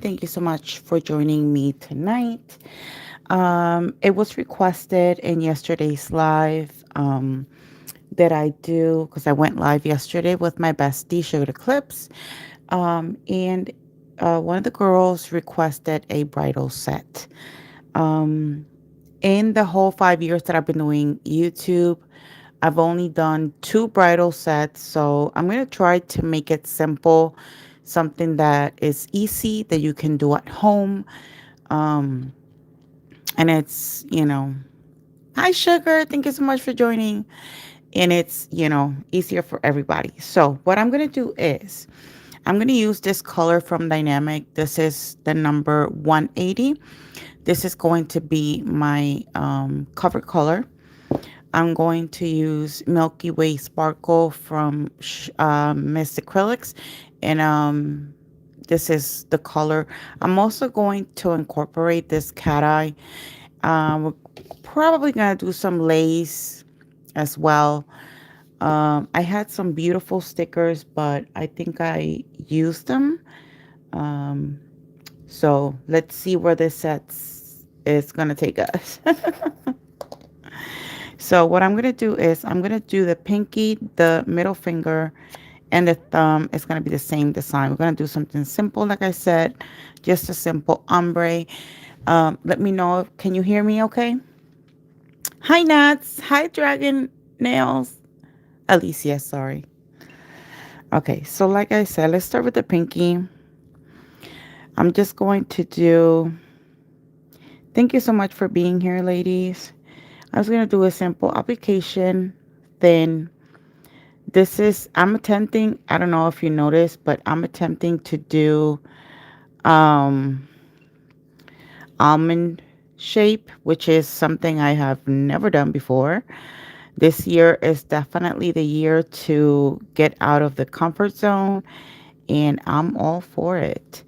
Thank you so much for joining me tonight. It was requested in yesterday's live that I do, because I went live yesterday with my bestie, Sugar Clips. And one of the girls requested a bridal set. Um, in the whole 5 years that I've been doing YouTube, I've only done two bridal sets. So I'm going to try to make it simple, something that is easy that you can do at home. Um, and it's, hi, Sugar. Thank you so much for joining. And it's, easier for everybody. So what I'm going to do is I'm going to use this color from Dynamic. This is the number 180. This is going to be my cover color. I'm going to use Milky Way Sparkle from Miss Acrylics. And this is the color. I'm also going to incorporate this cat eye. We're probably going to do some lace as well. I had some beautiful stickers, but I think I used them. Um, so let's see where this set is going to take us. So what I'm going to do is I'm going to do the pinky, the middle finger, and the thumb. Is going to be the same design. We're going to do something simple, like I said, just a simple ombre. Let me know. Can you hear me okay? Hi, Nats. Hi, Dragon Nails. Alicia, sorry. Okay, so like I said, let's start with the pinky. I'm just going to do... Thank you so much for being here, ladies. I was going to do a simple application. Then I'm attempting, I don't know if you noticed, but I'm attempting to do um, almond shape, which is something I have never done before. This year is definitely the year to get out of the comfort zone, and I'm all for it.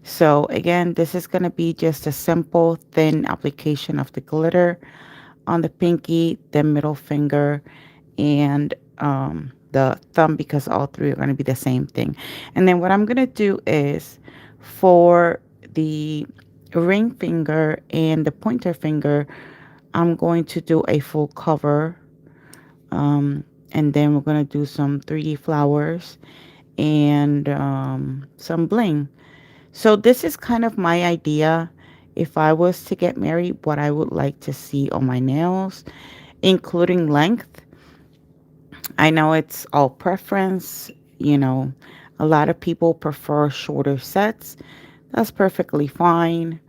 So again, this is going to be just a simple thin application of the glitter on the pinky, the middle finger, and the thumb, because all three are going to be the same thing. And then what I'm going to do is for the ring finger and the pointer finger, I'm going to do a full cover. And then we're going to do some 3D flowers and some bling. So this is kind of my idea. If I was to get married, what I would like to see on my nails, including length. I know it's all preference. You know, a lot of people prefer shorter sets. That's perfectly fine.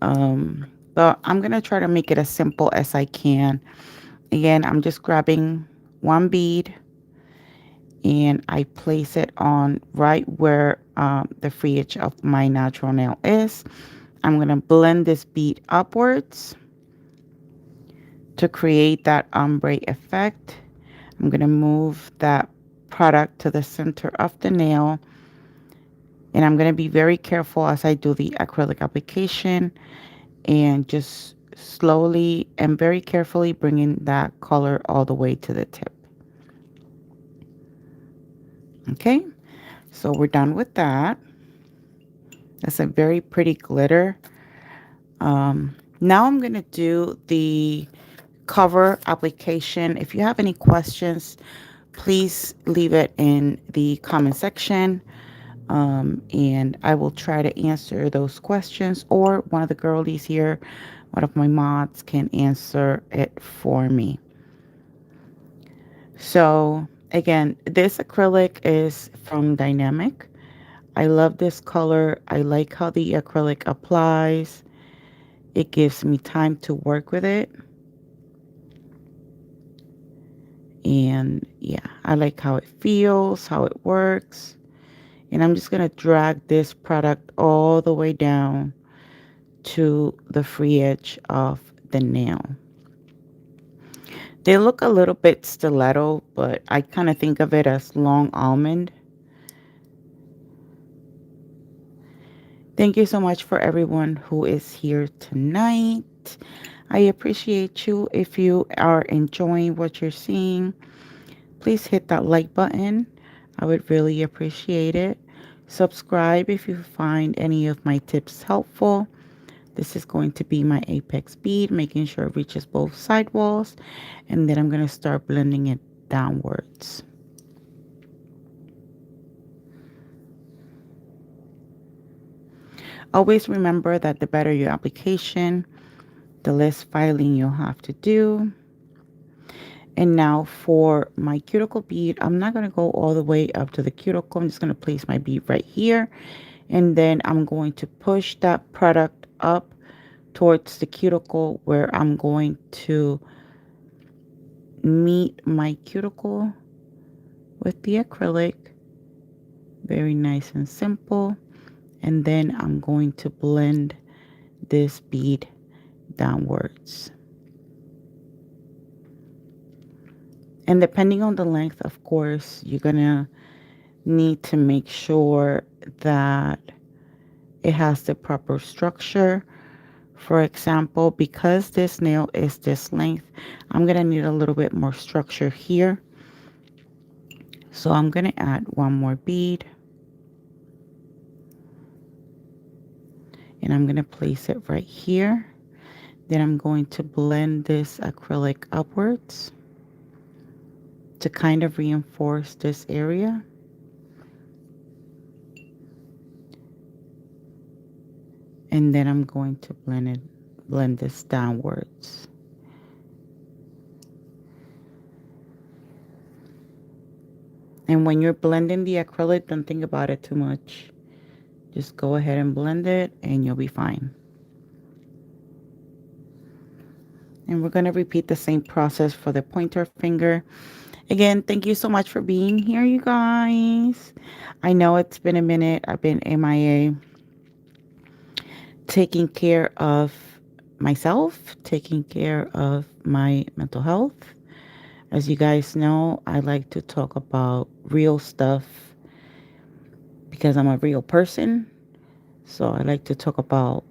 But I'm going to try to make it as simple as I can. Again, I'm just grabbing one bead and I place it on right where the free edge of my natural nail is. I'm going to blend this bead upwards to create that ombre effect. I'm going to move that product to the center of the nail, and I'm going to be very careful as I do the acrylic application and just slowly and very carefully bringing that color all the way to the tip. Okay, so we're done with that. That's a very pretty glitter. Now I'm going to do the cover application. If you have any questions, please leave it in the comment section. And I will try to answer those questions, or one of the girlies here, one of my mods, can answer it for me. So again, this acrylic is from Dynamic. I love this color. I like how the acrylic applies. It gives me time to work with it. And yeah, I like how it feels, how it works. And I'm just going to drag this product all the way down to the free edge of the nail. They look a little bit stiletto, but I kind of think of it as long almond. Thank you so much for everyone who is here tonight. I appreciate you. If you are enjoying what you're seeing, please hit that like button. I would really appreciate it. Subscribe if you find any of my tips helpful. This is going to be my apex bead, making sure it reaches both side walls. And then I'm going to start blending it downwards. Always remember that the better your application, the less filing you'll have to do. And now for my cuticle bead, I'm not going to go all the way up to the cuticle. I'm just going to place my bead right here. And then I'm going to push that product up towards the cuticle where I'm going to meet my cuticle with the acrylic. Very nice and simple. And then I'm going to blend this bead downwards. And depending on the length, of course, you're gonna need to make sure that it has the proper structure. For example, because this nail is this length, I'm gonna need a little bit more structure here. So I'm gonna add one more bead. And I'm gonna place it right here. Then I'm going to blend this acrylic upwards to kind of reinforce this area. And then I'm going to blend this downwards. And when you're blending the acrylic, don't think about it too much. Just go ahead and blend it and you'll be fine. And we're going to repeat the same process for the pointer finger. Again, thank you so much for being here, you guys. I know it's been a minute. I've been MIA, taking care of myself, taking care of my mental health. As you guys know, I like to talk about real stuff because I'm a real person. So I like to talk about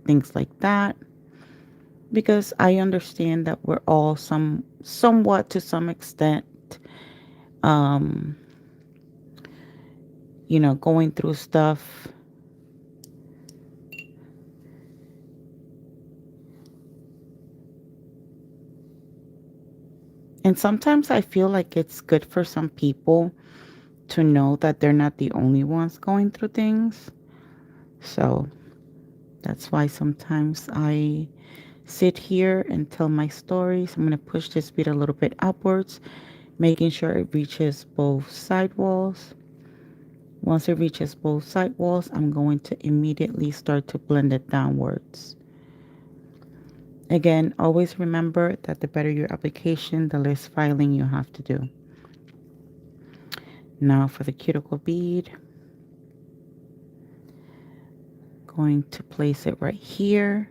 things like that because I understand that we're all somewhat to some extent um going through stuff. And sometimes I feel like it's good for some people to know that they're not the only ones going through things. So that's why sometimes I sit here and tell my stories. I'm going to push this bead a little bit upwards, making sure it reaches both side walls. Once it reaches both side walls, I'm going to immediately start to blend it downwards. Again, always remember that the better your application, the less filing you have to do. Now for the cuticle bead, going to place it right here.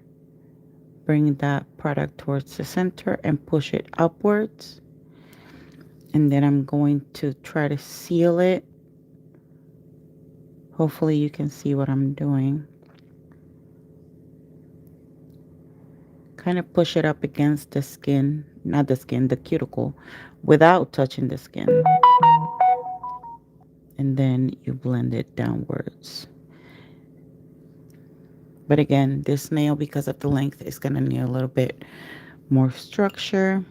Bring that product towards the center and push it upwards. And then I'm going to try to seal it. Hopefully you can see what I'm doing. Kind of push it up against the skin, not the skin, the cuticle, without touching the skin. And then you blend it downwards. But again, this nail, because of the length, is going to need a little bit more structure.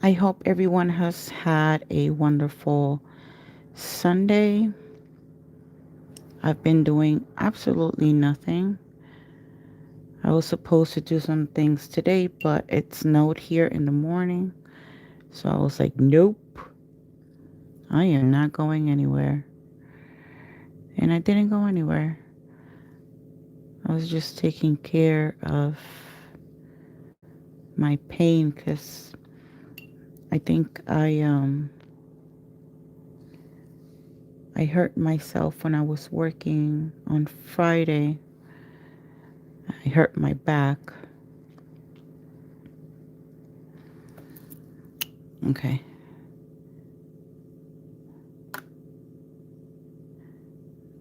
I hope everyone has had a wonderful Sunday. I've been doing absolutely nothing. I was supposed to do some things today, but it snowed here in the morning. So I was like, nope, I am not going anywhere. And I didn't go anywhere. I was just taking care of my pain because I think I hurt myself when I was working on Friday. I hurt my back. Okay.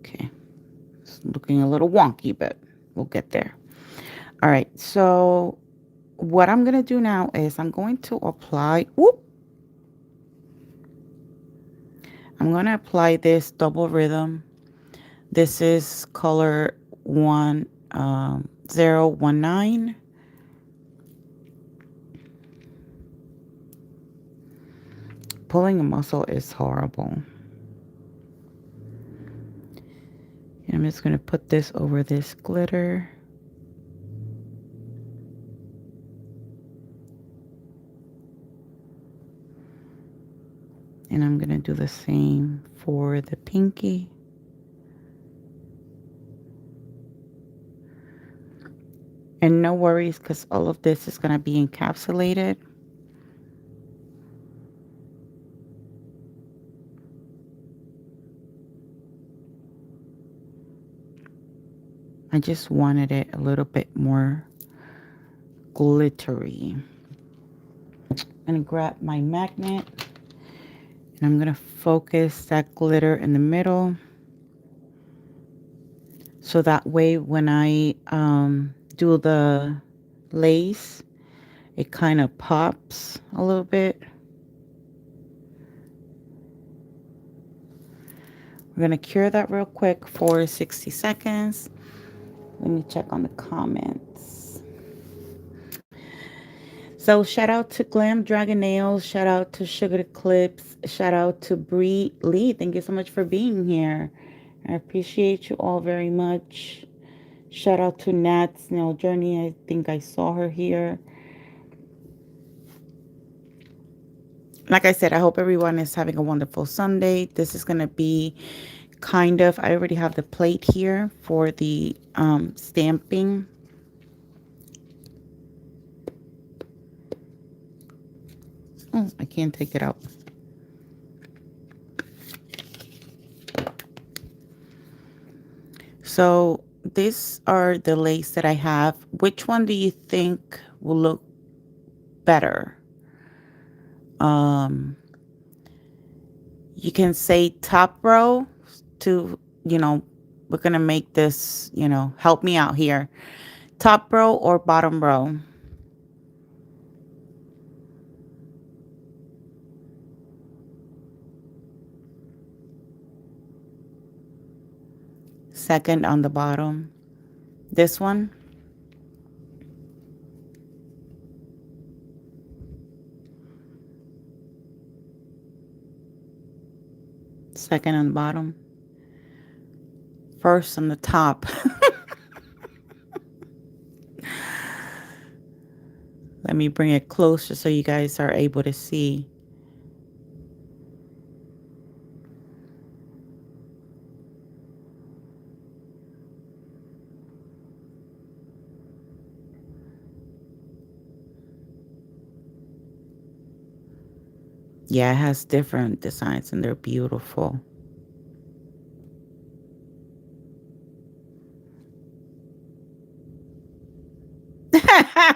Okay. It's looking a little wonky, but we'll get there. All right. So what I'm going to do now is I'm going to apply. Whoop. I'm going to apply this double rhythm. This is color 1019. Pulling a muscle is horrible. And I'm just going to put this over this glitter. And I'm going to do the same for the pinky. And no worries, because all of this is going to be encapsulated. I just wanted it a little bit more glittery. I'm going to grab my magnet. And I'm going to focus that glitter in the middle. So that way when I do the lace, it kind of pops a little bit. We're going to cure that real quick for 60 seconds. Let me check on the comments. So shout out to Glam Dragon Nails. Shout out to Sugar Clips. Shout out to Bree Lee. Thank you so much for being here. I appreciate you all very much. Shout out to Nat's Nail Journey. I think I saw her here. Like I said, I hope everyone is having a wonderful Sunday. This is going to be kind of, I already have the plate here for the stamping. Oh, I can't take it out. So these are the lace that I have. Which one do you think will look better? You can say top row to, we're going to make this, help me out here. Top row or bottom row? Second on the bottom. This one. Second on the bottom. First on the top. Let me bring it closer so you guys are able to see. Yeah, it has different designs and they're beautiful.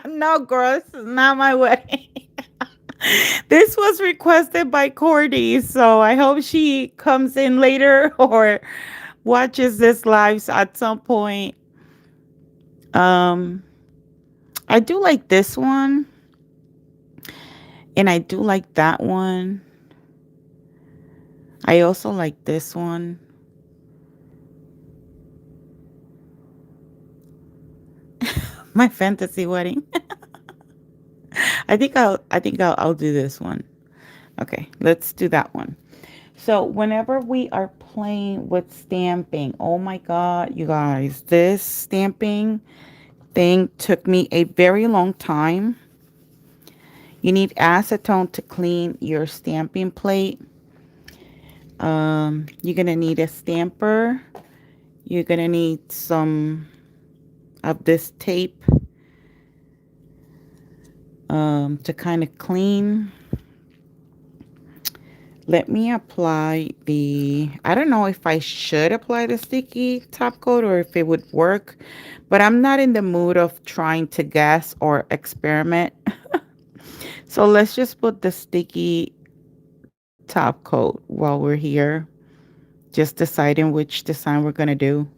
No, girl, this is not my wedding. This was requested by Cordy, so I hope she comes in later or watches this live at some point. I do like this one, and I do like that one. I also like this one. My fantasy wedding. I think I'll do this one. Okay, let's do that one. So whenever we are playing with stamping, oh my God, you guys, this stamping thing took me a very long time. You need acetone to clean your stamping plate. You're gonna need a stamper. You're gonna need some of this tape to kind of clean. Let me apply I don't know if I should apply the sticky top coat or if it would work, but I'm not in the mood of trying to guess or experiment. So let's just put the sticky top coat while we're here, just deciding which design we're going to do.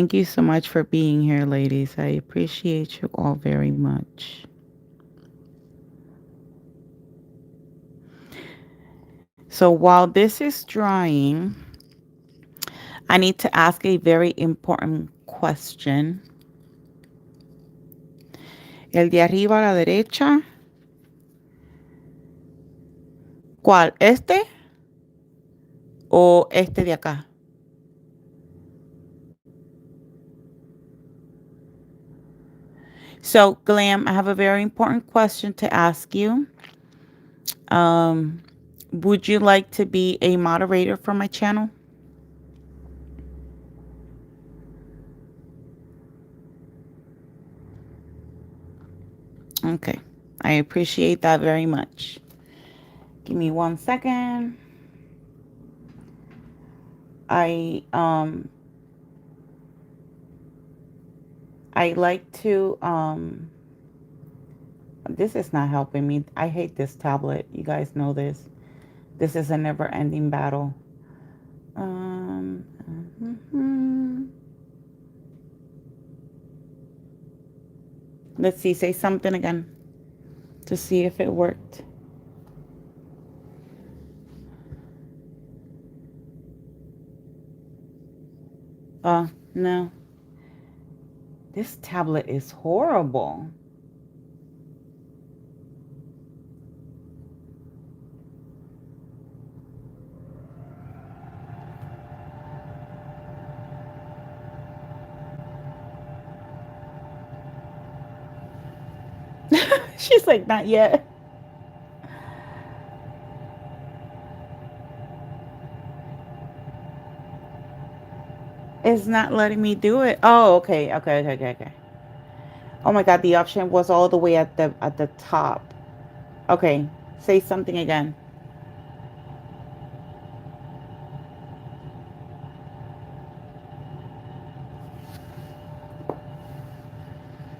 Thank you so much for being here, ladies. I appreciate you all very much. So while this is drying, I need to ask a very important question. El de arriba a la derecha, ¿cuál? ¿Este o este de acá? So, Glam, I have a very important question to ask you. Um, would you like to be a moderator for my channel? Okay. I appreciate that very much. Give me 1 second. I um I like to this is not helping me. I hate this tablet. You guys know this. This is a never-ending battle. Um mhm. Let's see, say something again to see if it worked. No. This tablet is horrible. She's like, not yet. It's not letting me do it. Oh, okay, okay, okay, okay, okay. Oh my God, the option was all the way at the top. Okay, say something again.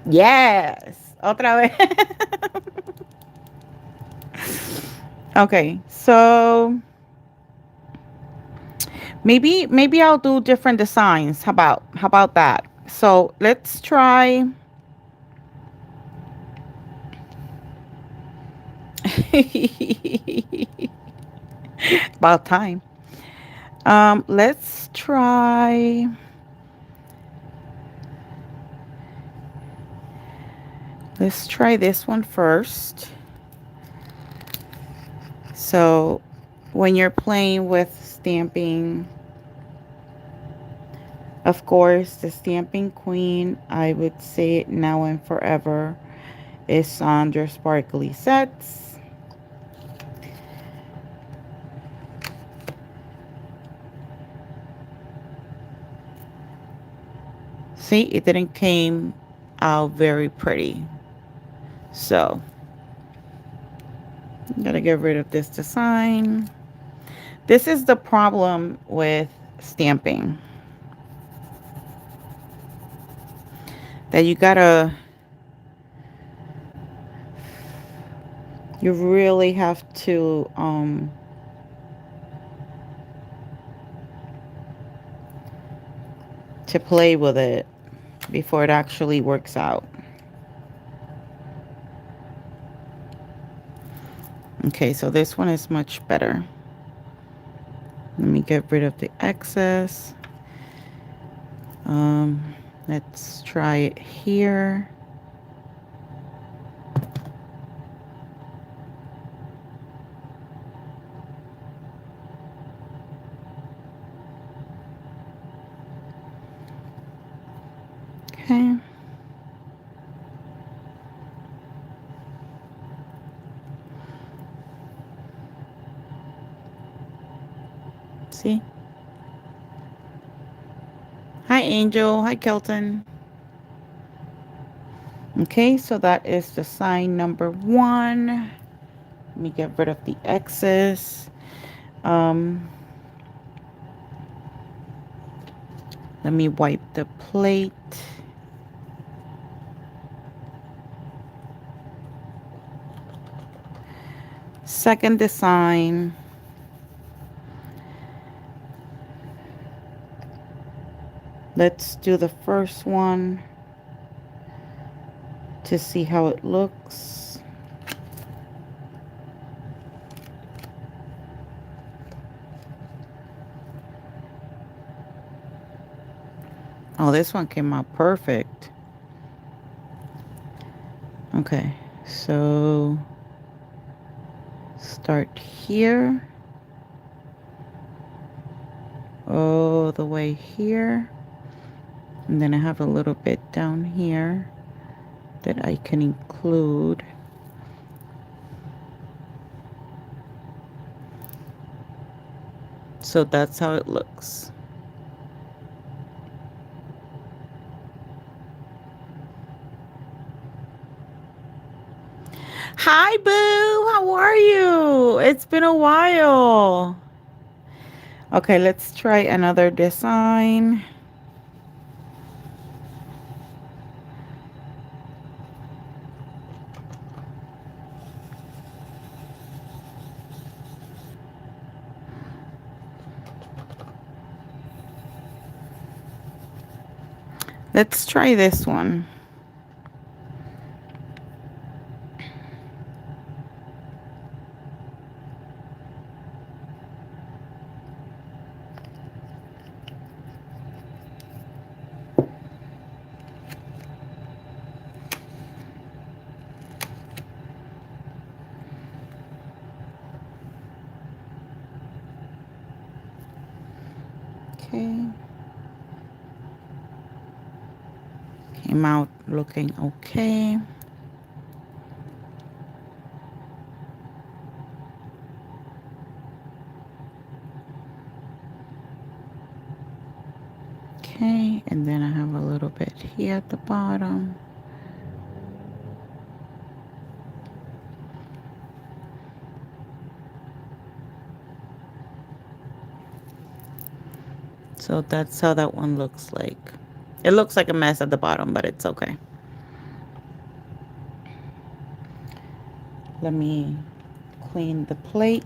Yes, otra vez. Okay, so maybe I'll do different designs. How about that? So let's try. About time. Let's try. Let's try this one first. So when you're playing with stamping, of course, the stamping queen, I would say it now and forever, is Sandra Sparkly Sets. See, it didn't came out very pretty. So I'm gonna get rid of this design. This is the problem with stamping. That you really have to play with it before it actually works out. Okay, so this one is much better. Let me get rid of the excess. Let's try it here. Okay. See? Hi, Angel. Hi, Kelton. Okay, so that is the sign number 1. Let me get rid of the excess. Let me wipe the plate. Second design. Let's do the first one to see how it looks. Oh, this one came out perfect. Okay, so start here, all the way here, and then I have a little bit down here that I can include. So that's how it looks. Hi, Boo. How are you? It's been a while. Okay, let's try another design. Let's try this one. Okay. Came out looking okay. Okay, and then I have a little bit here at the bottom. So that's how that one looks like. It looks like a mess at the bottom, but it's okay. Let me clean the plate.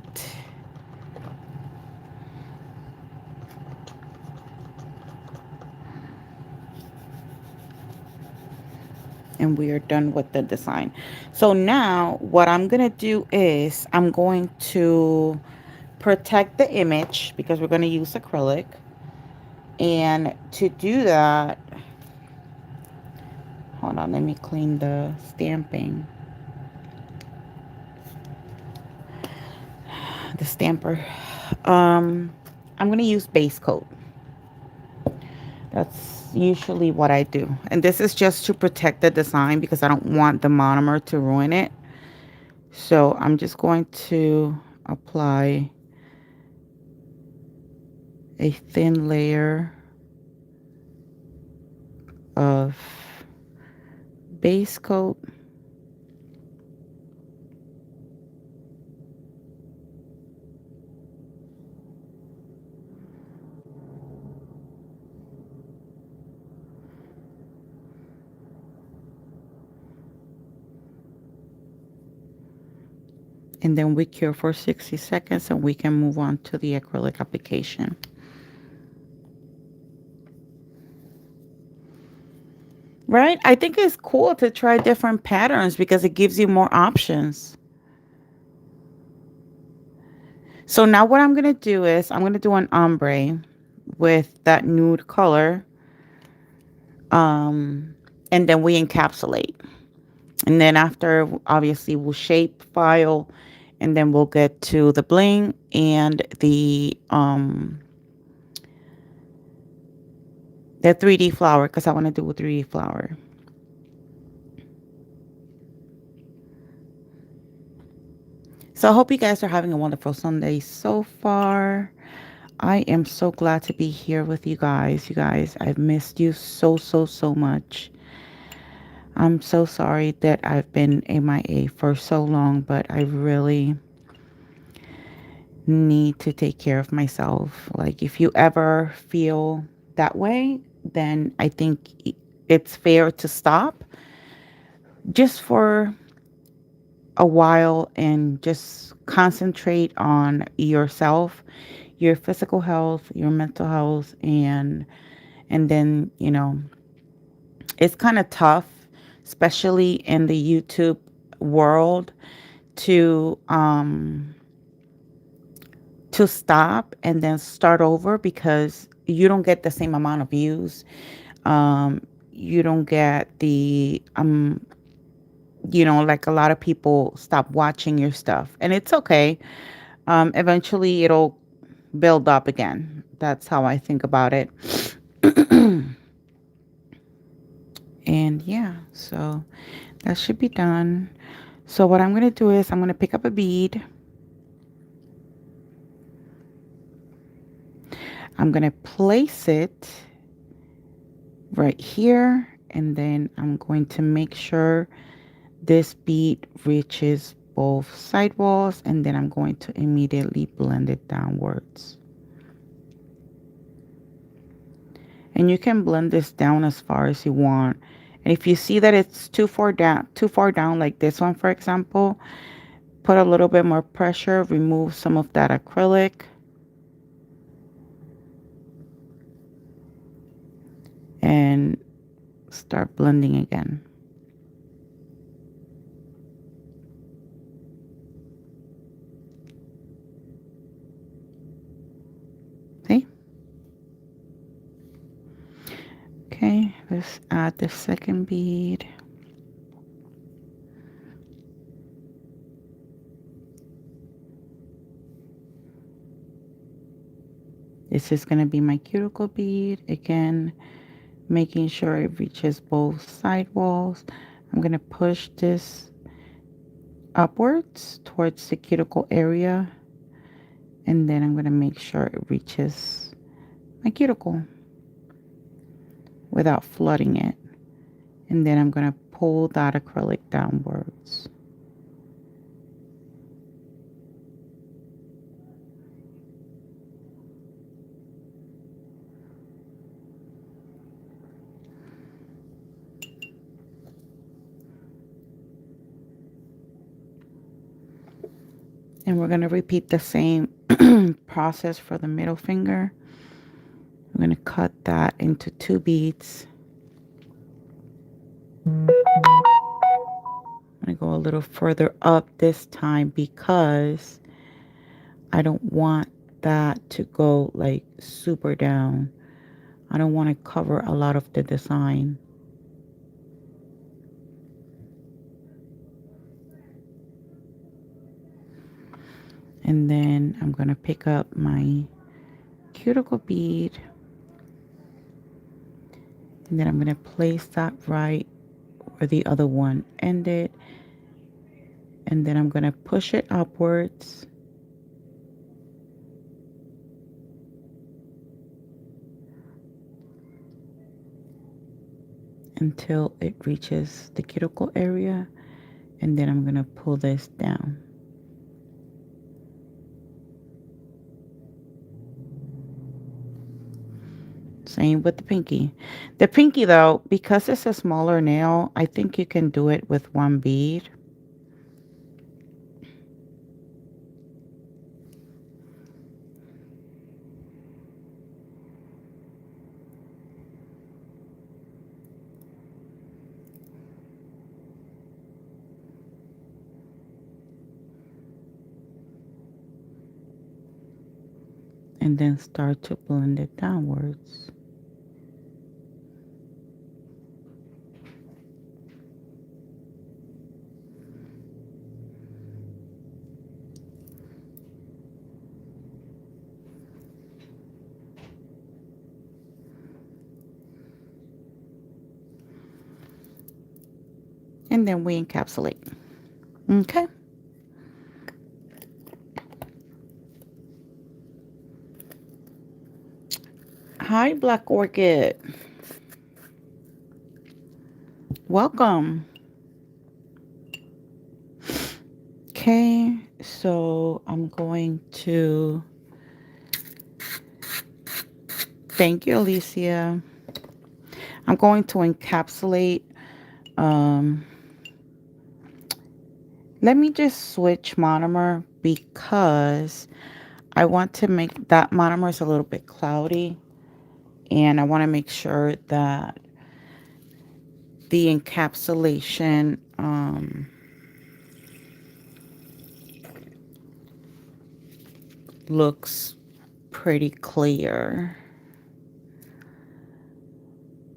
And we are done with the design. So now what I'm going to do is I'm going to protect the image because we're going to use acrylic. And to do that, hold on, let me clean the stamping. The stamper. I'm going to use base coat. That's usually what I do. And this is just to protect the design because I don't want the monomer to ruin it. So I'm just going to apply a thin layer of base coat. And then we cure for 60 seconds and we can move on to the acrylic application. Right? I think it's cool to try different patterns because it gives you more options. So now what I'm going to do is I'm going to do an ombre with that nude color. And then we encapsulate. And then after, obviously, we'll shape, file, and then we'll get to the bling and the 3D flower because I want to do a 3D flower. So I hope you guys are having a wonderful Sunday so far. I am so glad to be here with you guys. You guys, I've missed you so, so, so much. I'm so sorry that I've been MIA for so long, but I really need to take care of myself. Like, if you ever feel that way, then I think it's fair to stop just for a while and just concentrate on yourself, your physical health, your mental health, and And then, it's kind of tough, especially in the YouTube world, to stop and then start over because you don't get the same amount of views. You don't get the like a lot of people stop watching your stuff, and it's okay. Eventually it'll build up again. That's how I think about it. And yeah, so that should be done. So what I'm going to do is I'm going to pick up a bead. I'm going to place it right here, and then I'm going to make sure this bead reaches both side walls, and then I'm going to immediately blend it downwards. And you can blend this down as far as you want. And if you see that it's too far down like this one, for example, put a little bit more pressure, remove some of that acrylic, and start blending again. See? Okay, let's add the second bead. This is going to be my cuticle bead. Again, making sure it reaches both side walls. I'm going to push this upwards towards the cuticle area, and then I'm going to make sure it reaches my cuticle without flooding it. And then I'm going to pull that acrylic downwards. And we're going to repeat the same process for the middle finger. I'm going to cut that into 2 beads. I'm going to go a little further up this time because I don't want that to go like super down. I don't want to cover a lot of the design. And then I'm going to pick up my cuticle bead, and then I'm going to place that right where the other one ended, and then I'm going to push it upwards until it reaches the cuticle area, and then I'm going to pull this down. Same with the pinky. The pinky, though, because it's a smaller nail, I think you can do it with 1 bead. And then start to blend it downwards. And then we encapsulate. Okay. Hi, Black Orchid. Welcome. Okay, so I'm going to thank you, Alicia. I'm going to encapsulate. Um, Let me just switch monomer because I want to make that monomer is a little bit cloudy. And I want to make sure that the encapsulation looks pretty clear.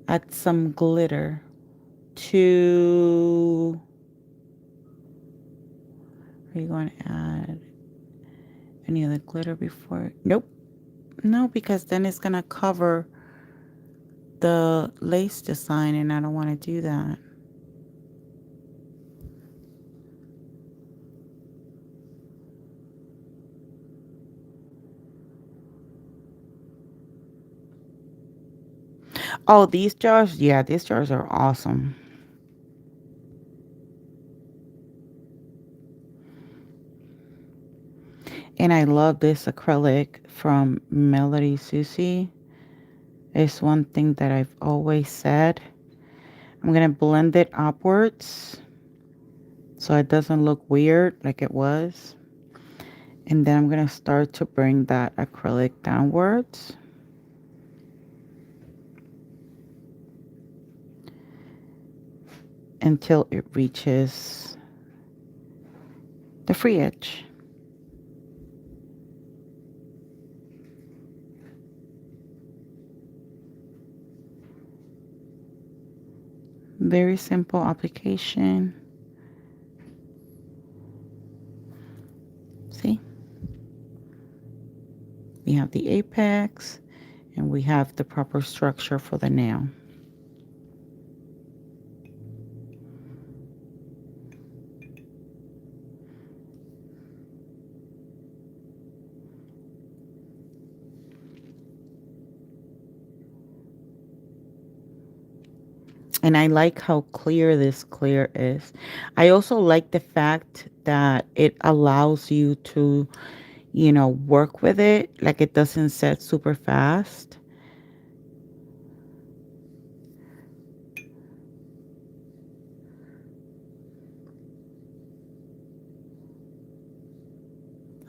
Add some glitter to... Are you going to add any other glitter before? Nope. No, because then it's going to cover the lace design, and I don't want to do that. Oh, these jars? Yeah, these jars are awesome. And I love this acrylic from Melody Susie. It's one thing that I've always said. I'm going to blend it upwards so it doesn't look weird like it was. And then I'm going to start to bring that acrylic downwards. Until it reaches the free edge. Very simple application. See? We have the apex and we have the proper structure for the nail. And I like how clear this clear is. I also like the fact that it allows you to, you know, work with it. Like it doesn't set super fast.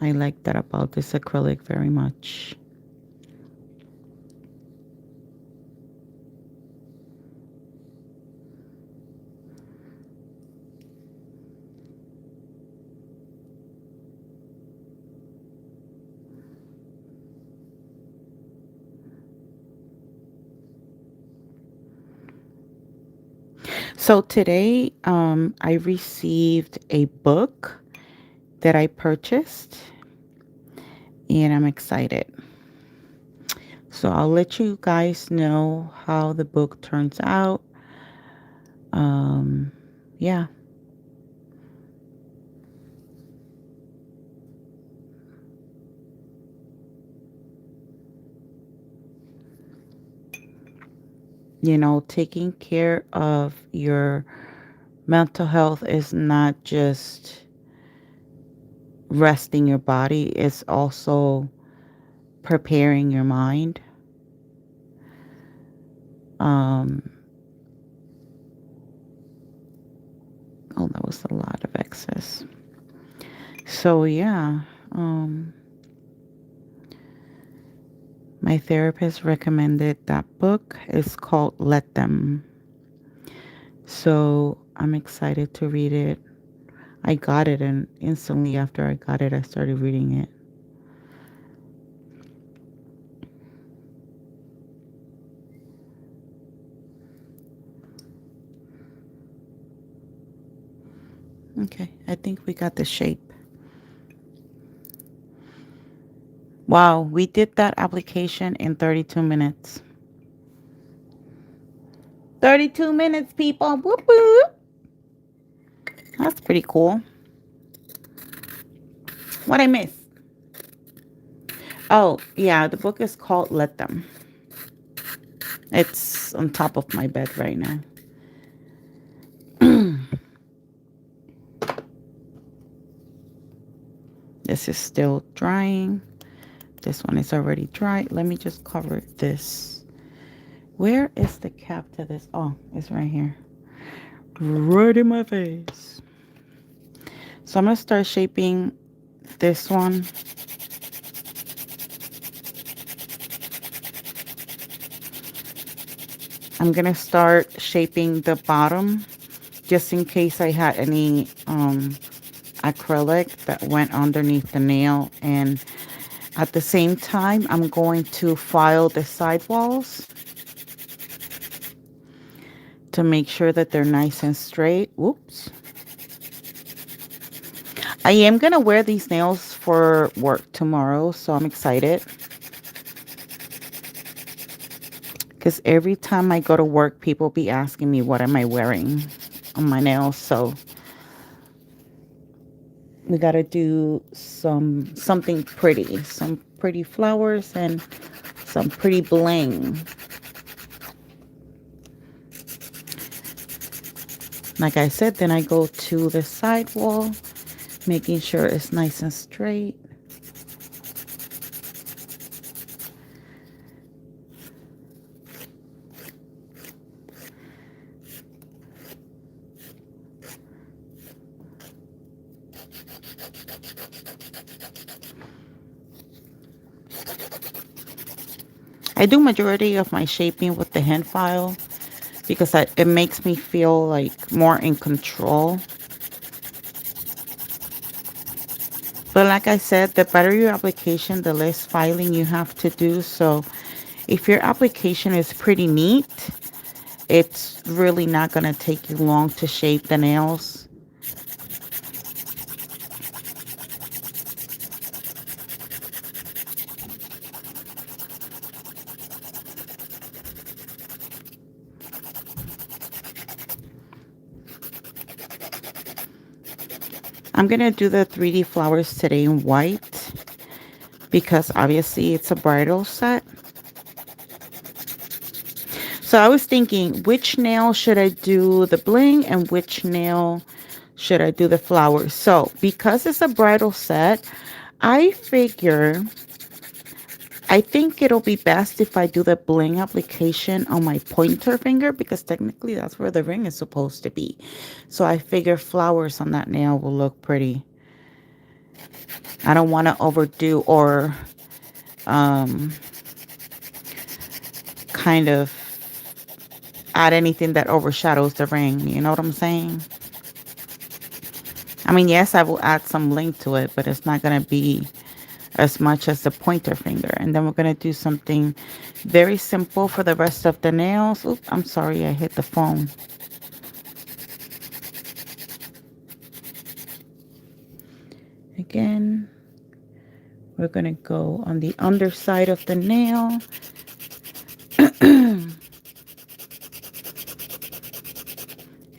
I like that about this acrylic very much. So today, I received a book that I purchased, and I'm excited. So I'll let you guys know how the book turns out. Um, yeah. You know, taking care of your mental health is not just resting your body, it's also preparing your mind. Um, oh, that was a lot of excess. So, yeah, my therapist recommended that book. It's called Let Them. So, I'm excited to read it. I got it, and instantly after I got it, I started reading it. Okay, I think we got the shape. Wow, we did that application in 32 minutes. 32 minutes, people. Whoop, whoop. That's pretty cool. What I miss? Oh, yeah, the book is called Let Them. It's on top of my bed right now. This is still drying. This one is already dry. Let me just cover this. Where is the cap to this? Oh, it's right here. Right in my face. So I'm going to start shaping this one. I'm gonna start shaping the bottom just in case I had any acrylic that went underneath the nail. And at the same time, I'm going to file the sidewalls to make sure that they're nice and straight. Oops. I am going to wear these nails for work tomorrow, so I'm excited. Because every time I go to work, people be asking me, what am I wearing on my nails? So we got to do something pretty. Some pretty flowers and some pretty bling. Like I said, then I go to the side wall, making sure it's nice and straight. I do majority of my shaping with the hand file because it makes me feel like more in control. But like I said, the better your application, the less filing you have to do. So if your application is pretty neat, it's really not going to take you long to shape the nails. I'm going to do the 3D flowers today in white because obviously it's a bridal set. So I was thinking, which nail should I do the bling and which nail should I do the flowers? So because it's a bridal set, I figure I think it'll be best if I do the bling application on my pointer finger because technically that's where the ring is supposed to be. So I figure flowers on that nail will look pretty. I don't want to overdo or um, kind of add anything that overshadows the ring. You know what I'm saying? I mean, yes, I will add some bling to it, but it's not going to be as much as the pointer finger. And then we're going to do something very simple for the rest of the nails. Oops, I'm sorry, I hit the phone. Again, we're going to go on the underside of the nail.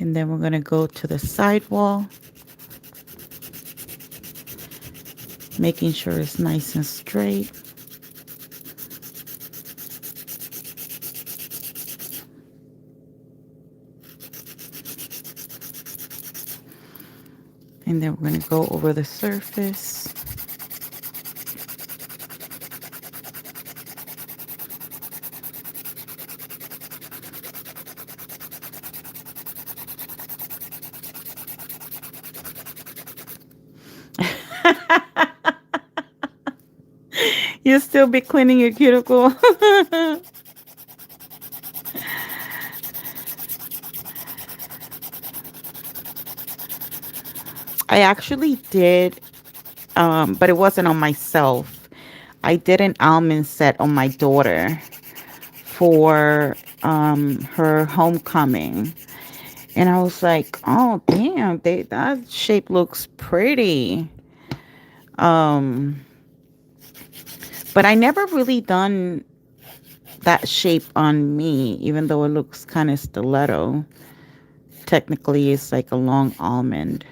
And then we're going to go to the side wall, making sure it's nice and straight. And then we're going to go over the surface. You'll still be cleaning your cuticle. I actually did, but it wasn't on myself. I did an almond set on my daughter for her homecoming. And I was like, oh, damn, that shape looks pretty. Um, but I never really done that shape on me, even though it looks kind of stiletto. Technically, it's like a long almond.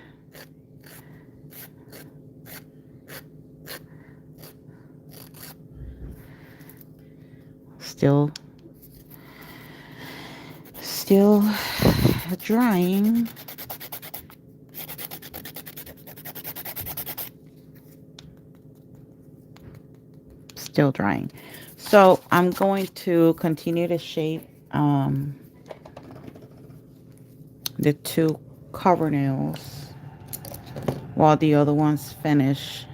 Still drying. Still drying. So I'm going to continue to shape the two cover nails while the other ones finish.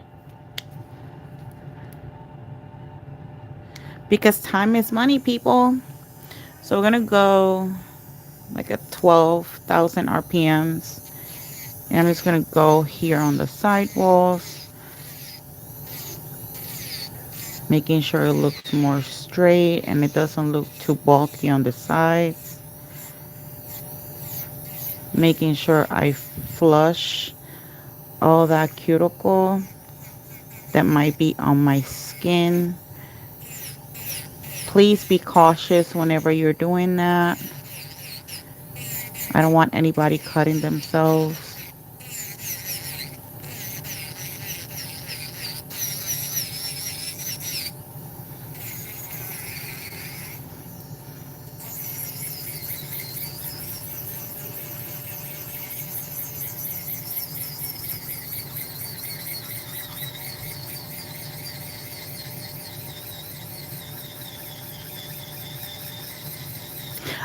Because time is money, people. So we're going to go like at 12,000 RPMs. And I'm just going to go here on the side walls, making sure it looks more straight and it doesn't look too bulky on the sides. Making sure I flush all that cuticle that might be on my skin. Please be cautious whenever you're doing that. I don't want anybody cutting themselves.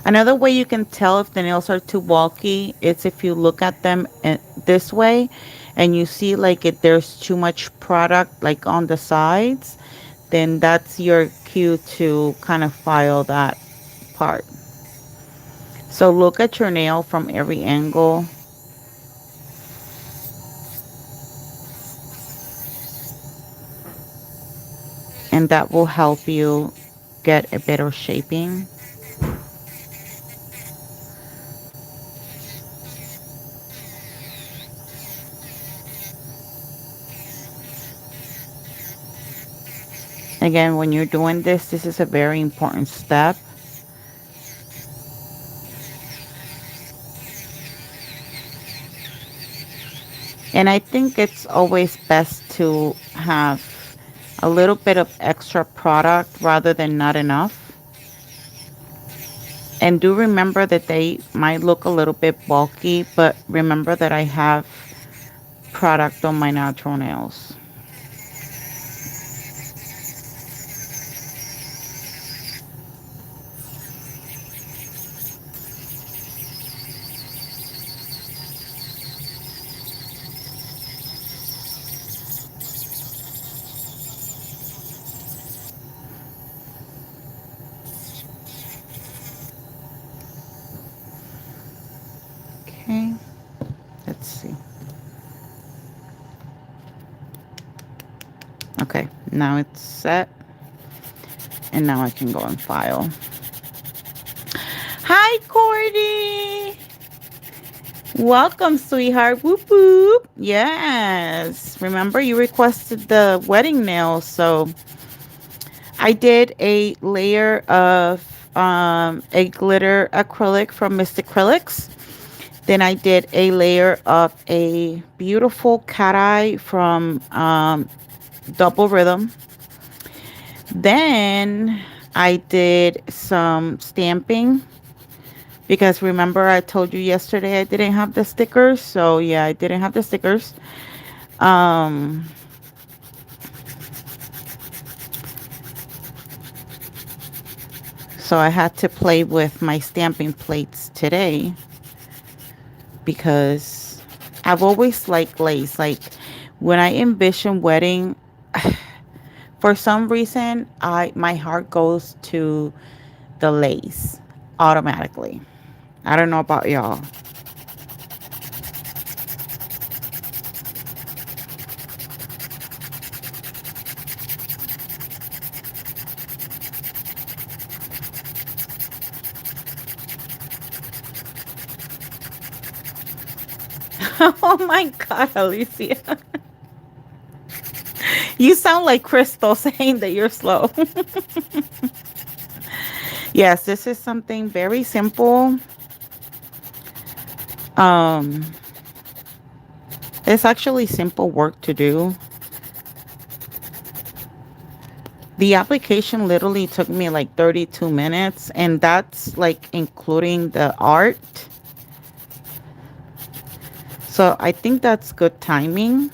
Another way you can tell if the nails are too bulky is if you look at them this way and you see like if there's too much product like on the sides, then that's your cue to kind of file that part. So look at your nail from every angle, and that will help you get a better shaping. Again, when you're doing this is a very important step. And I think it's always best to have a little bit of extra product rather than not enough. And do remember that they might look a little bit bulky, but remember that I have product on my natural nails. Okay, let's see. Okay, now it's set. And now I can go and file. Hi, Cordy. Welcome, sweetheart. Whoop whoop. Yes. Remember, you requested the wedding nails, so I did a layer of a glitter acrylic from Miss Acrylics. Then I did a layer of a beautiful cat eye from Double Rhythm. Then I did some stamping because remember I told you yesterday I didn't have the stickers. So yeah, I didn't have the stickers. Um, so I had to play with my stamping plates today because I've always liked lace. Like when I envision wedding, for some reason, my heart goes to the lace automatically. I don't know about y'all. Oh my God, Alicia. You sound like Crystal saying that you're slow. Yes, this is something very simple. Um, it's actually simple work to do. The application literally took me like 32 minutes, and that's like including the art. So I think that's good timing.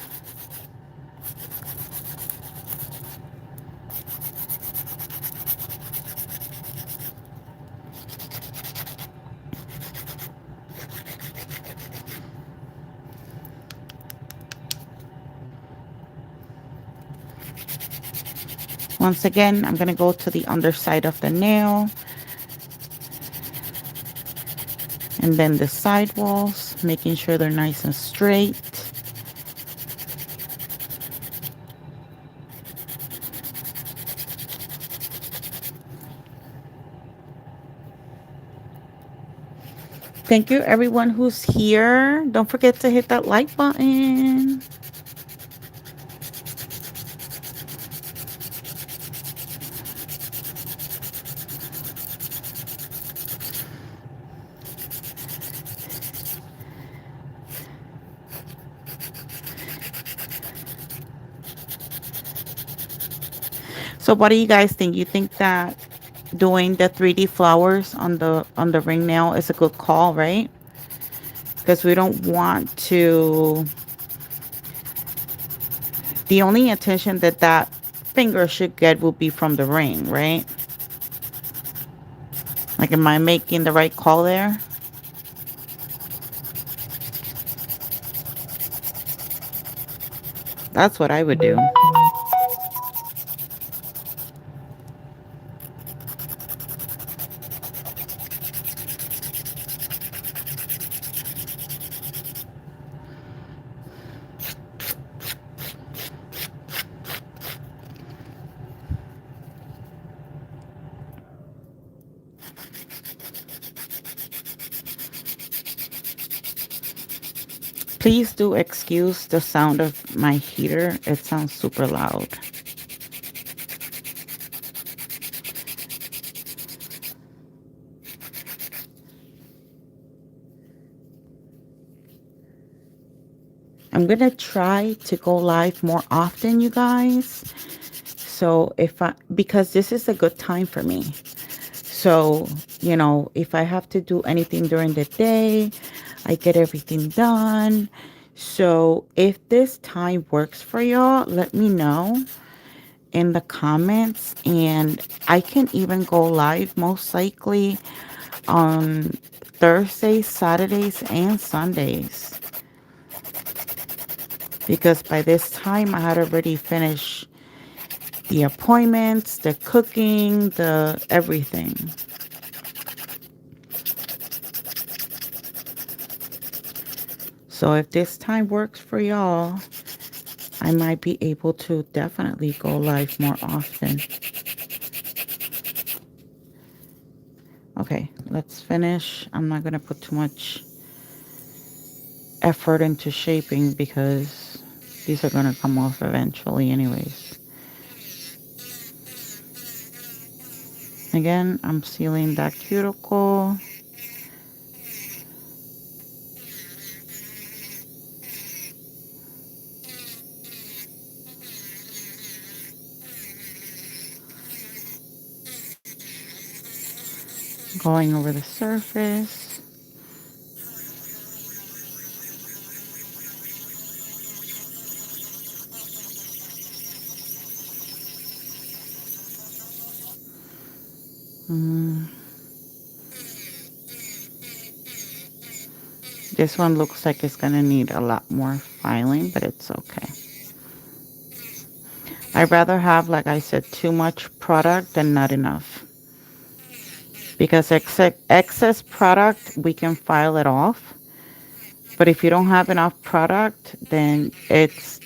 Once again, I'm going to go to the underside of the nail. And then the side walls, making sure they're nice and straight. Thank you everyone who's here. Don't forget to hit that like button. So what do you guys think? You think that doing the 3D flowers on the ring nail is a good call, right? Because we don't want to, the only attention that that finger should get will be from the ring, right? Like, am I making the right call there? That's what I would do. Please do excuse the sound of my heater. It sounds super loud. I'm gonna try to go live more often, you guys. So because this is a good time for me. So, you know, if I have to do anything during the day, I get everything done. So if this time works for y'all, let me know in the comments, and I can even go live most likely on Thursdays, Saturdays, and Sundays. Because by this time I had already finished the appointments, the cooking, the everything. So if this time works for y'all, I might be able to definitely go live more often. Okay, let's finish. I'm not going to put too much effort into shaping because these are going to come off eventually anyways. Again, I'm sealing that cuticle. Going over the surface. This one looks like it's going to need a lot more filing, but it's okay. I'd rather have, like I said, too much product than not enough. Because excess product, we can file it off. But if you don't have enough product, then it's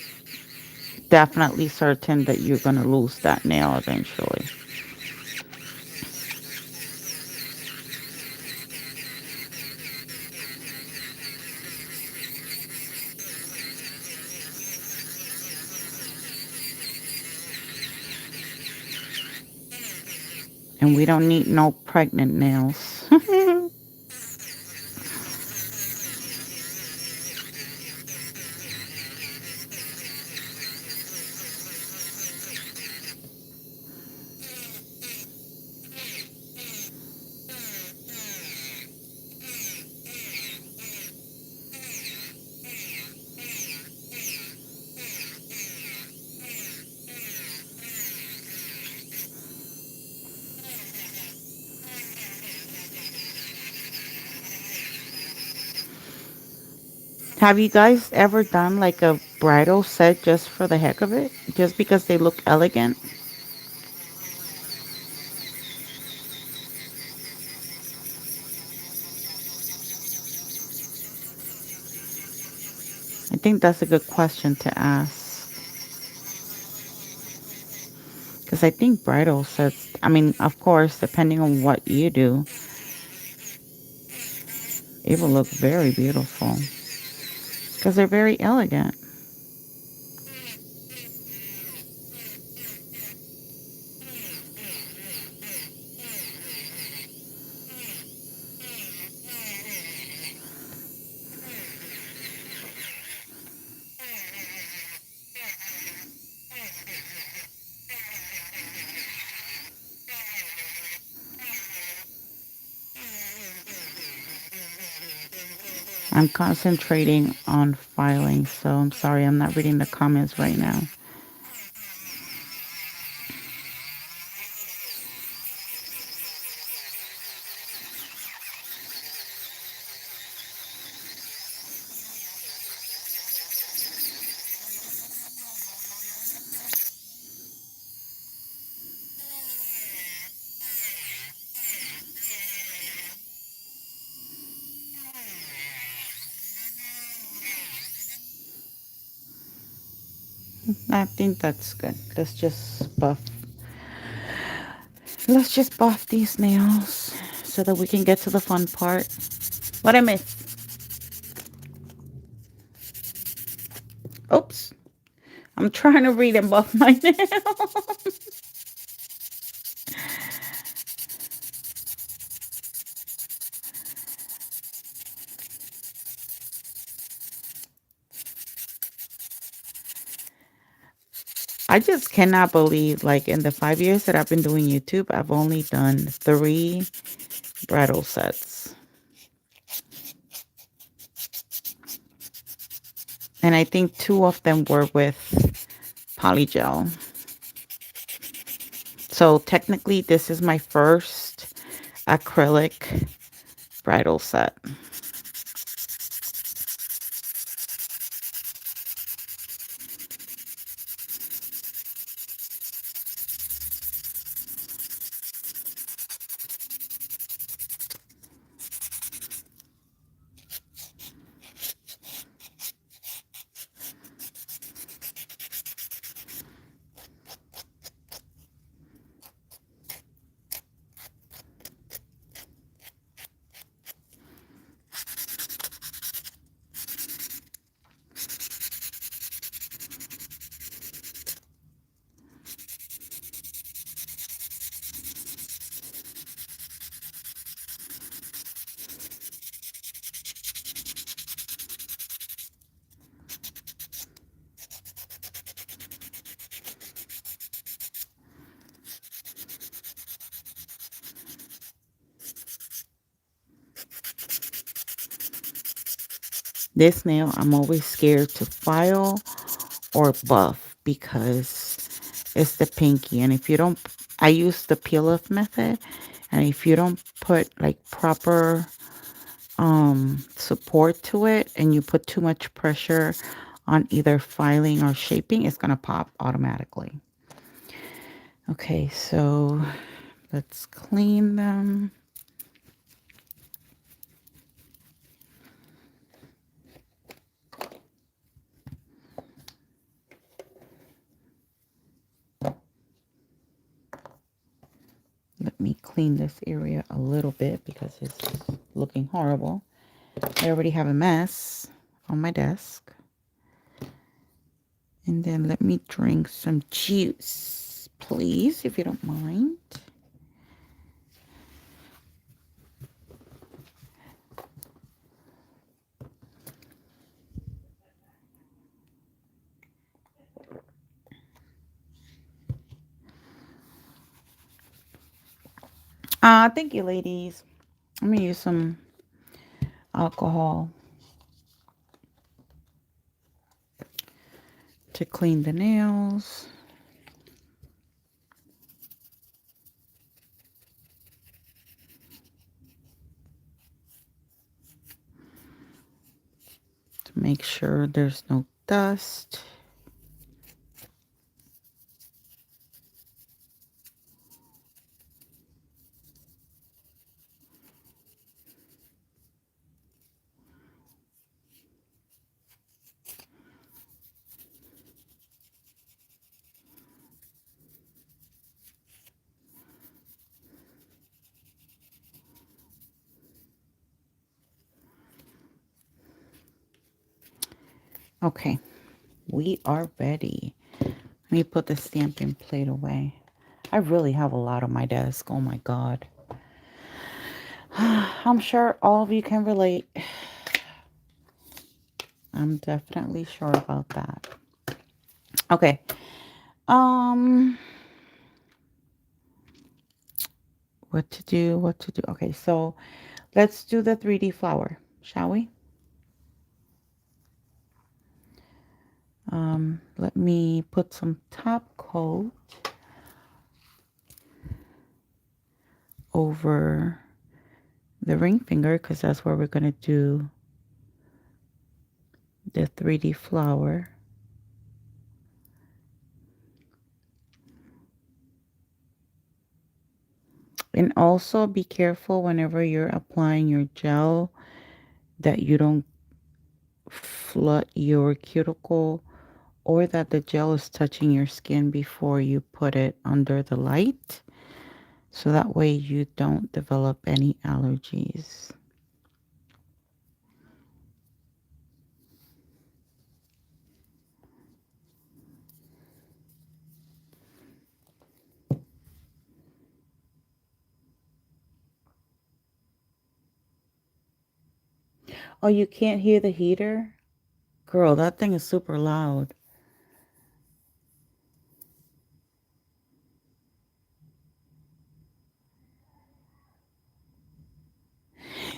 definitely certain that you're going to lose that nail eventually. And we don't need no pregnant nails. Have you guys ever done like a bridal set just for the heck of it? Just because they look elegant? I think that's a good question to ask. Because I think bridal sets, I mean, of course, depending on what you do, it will look very beautiful. Because they're very elegant. I'm concentrating on filing, so I'm sorry, I'm not reading the comments right now. I think that's good. Let's just buff these nails so that we can get to the fun part. What I miss? Oops. I'm trying to read and buff my nails. I just cannot believe, like, in the 5 years that I've been doing YouTube, I've only done 3 bridal sets. And I think 2 of them were with polygel. So technically, this is my first acrylic bridal set. This nail, I'm always scared to file or buff because it's the pinky. And if you don't, I use the peel off method. And if you don't put like proper support to it and you put too much pressure on either filing or shaping, it's going to pop automatically. Okay, so let's clean them. Let me clean this area a little bit because it's looking horrible. I already have a mess on my desk. And then let me drink some juice, please, if you don't mind. Thank you, ladies. I'm gonna use some alcohol to clean the nails. To make sure there's no dust. Okay, we are ready. Let me put the stamping plate away. I really have a lot on my desk. Oh my God. I'm sure all of you can relate. I'm definitely sure about that. Okay. Um, what to do? What to do? Okay, so let's do the 3D flower, shall we? Let me put some top coat over the ring finger because that's where we're going to do the 3D flower. And also be careful whenever you're applying your gel that you don't flood your cuticle or that the gel is touching your skin before you put it under the light. So that way you don't develop any allergies. Oh, you can't hear the heater? Girl, that thing is super loud.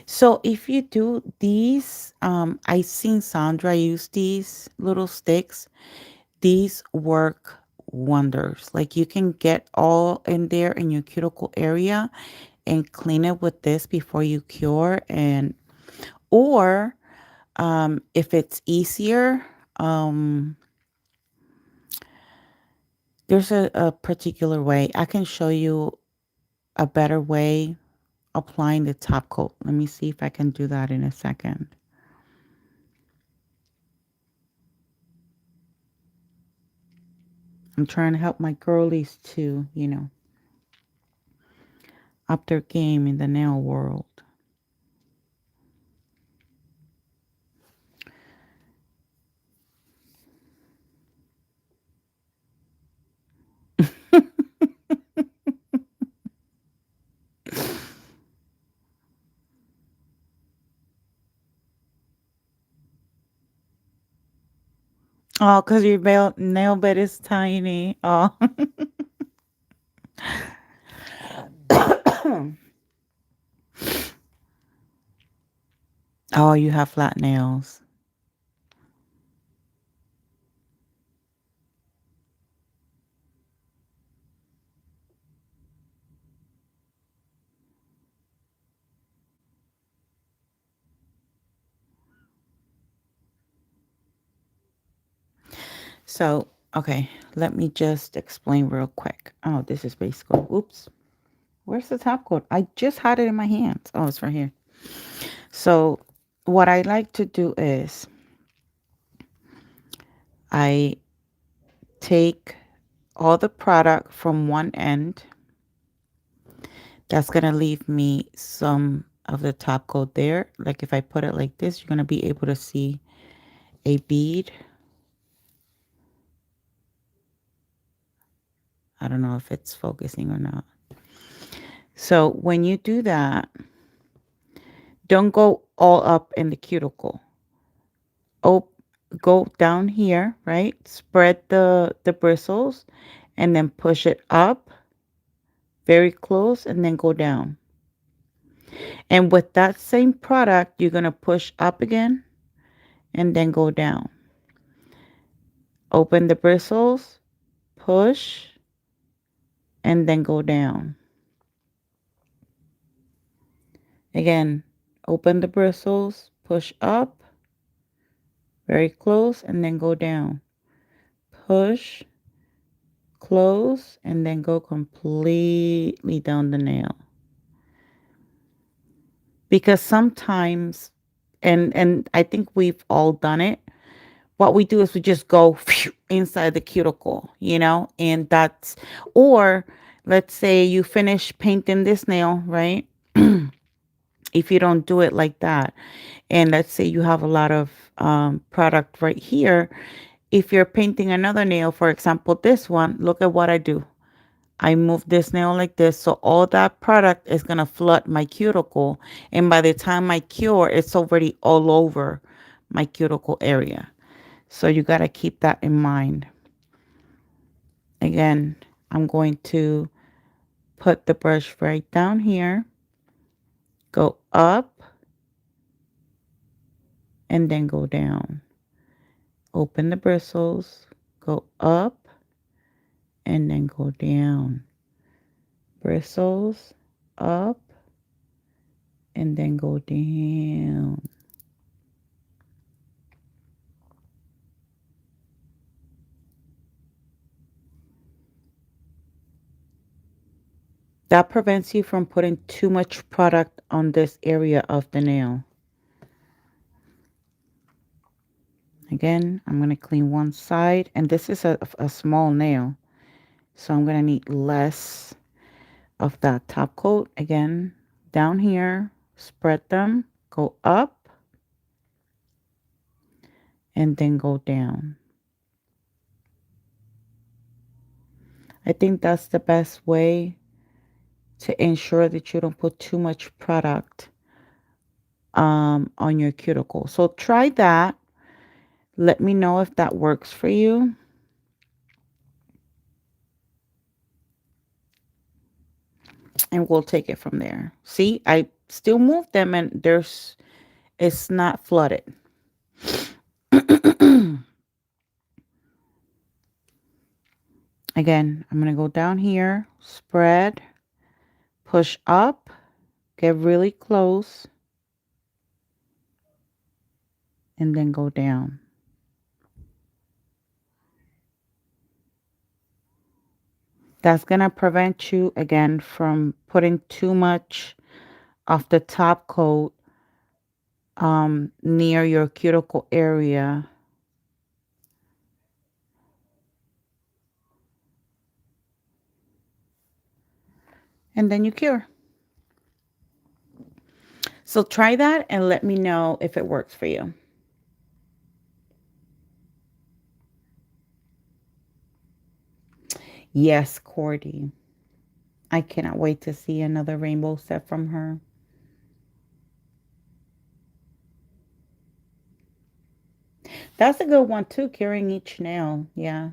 So if you do these, I seen Sandra use these little sticks. These work wonders. Like you can get all in there in your cuticle area and clean it with this before you cure. And or if it's easier, there's a particular way. I can show you a better way applying the top coat. Let me see if I can do that in a second. I'm trying to help my girlies to, up their game in the nail world. Oh, because your nail bed is tiny. Oh. Oh, you have flat nails. So, okay, let me just explain real quick. Oh, this is base coat. Oops. Where's the top coat? I just had it in my hands. Oh, it's right here. So, what I like to do is I take all the product from one end. That's going to leave me some of the top coat there. Like if I put it like this, you're going to be able to see a bead. I don't know if it's focusing or not. So when you do that, don't go all up in the cuticle. Oh, go down here, right? Spread the bristles and then push it up very close and then go down. And with that same product, you're going to push up again and then go down. Open the bristles, push, and then go down. Again, open the bristles, push up, very close, and then go down. Push, close, and then go completely down the nail. Because sometimes, and I think we've all done it, what we do is we just go inside the cuticle, and that's, or let's say you finish painting this nail, right? if you don't do it like that. And let's say you have a lot of product right here. If you're painting another nail, for example, this one, look at what I do. I move this nail like this. So all that product is going to flood my cuticle. And by the time I cure, it's already all over my cuticle area. So you got to keep that in mind. Again, I'm going to put the brush right down here, go up, and then go down. Open the bristles, go up, and then go down. Bristles, up, and then go down. That prevents you from putting too much product on this area of the nail. Again, I'm going to clean one side, and this is a small nail, so I'm going to need less of that top coat. Again, down here, spread them, go up, and then go down. I think that's the best way to ensure that you don't put too much product on your cuticle. So try that. Let me know if that works for you. And we'll take it from there. See, I still move them and it's not flooded. Again, I'm going to go down here, spread, push up, get really close, and then go down. That's going to prevent you, again, from putting too much of the top coat near your cuticle area. And then you cure. So try that and let me know if it works for you. Yes, Cordy. I cannot wait to see another rainbow set from her. That's a good one too, curing each nail. Yeah.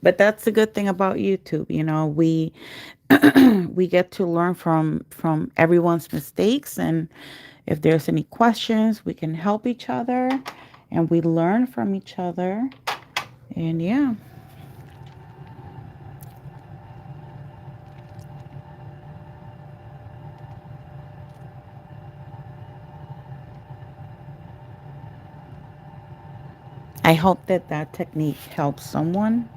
But that's the good thing about YouTube. We we get to learn from everyone's mistakes, and if there's any questions, we can help each other and we learn from each other. And yeah. I hope that that technique helps someone.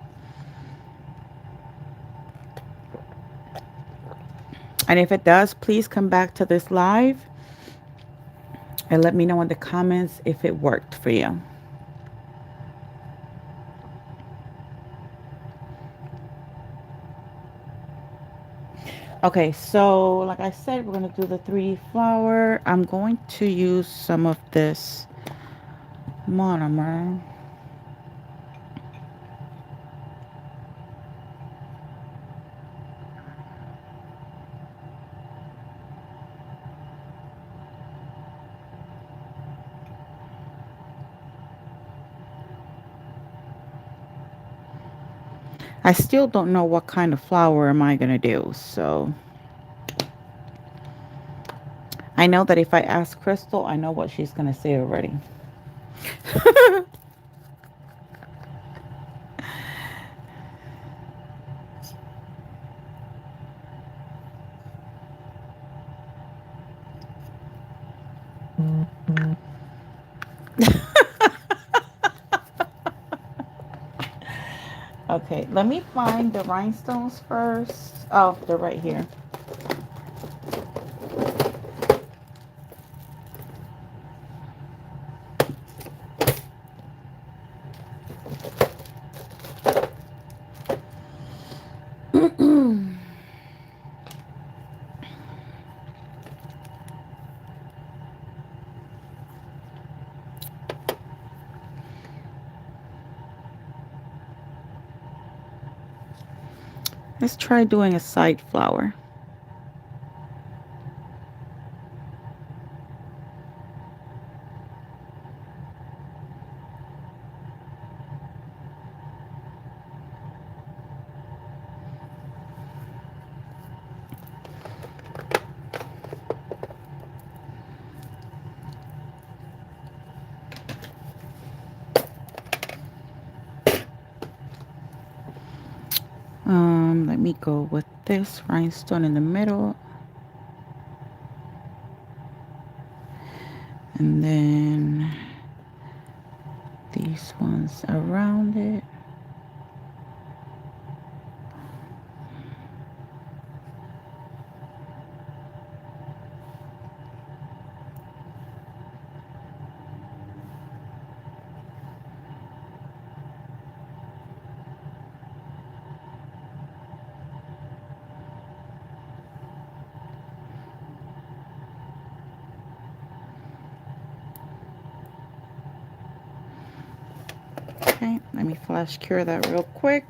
And if it does, please come back to this live and let me know in the comments if it worked for you. Okay, so like I said, we're going to do the 3D flower. I'm going to use some of this monomer. I still don't know what kind of flower am I going to do, so I know that if I ask Crystal, I know what she's going to say already. Let me find the rhinestones first. Oh, they're right here. Let's try doing a side flower. Let me go with this rhinestone in the middle. And then these ones around it. Okay, let me flash cure that real quick.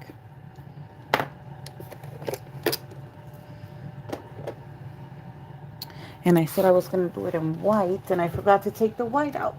And I said I was going to do it in white, and I forgot to take the white out.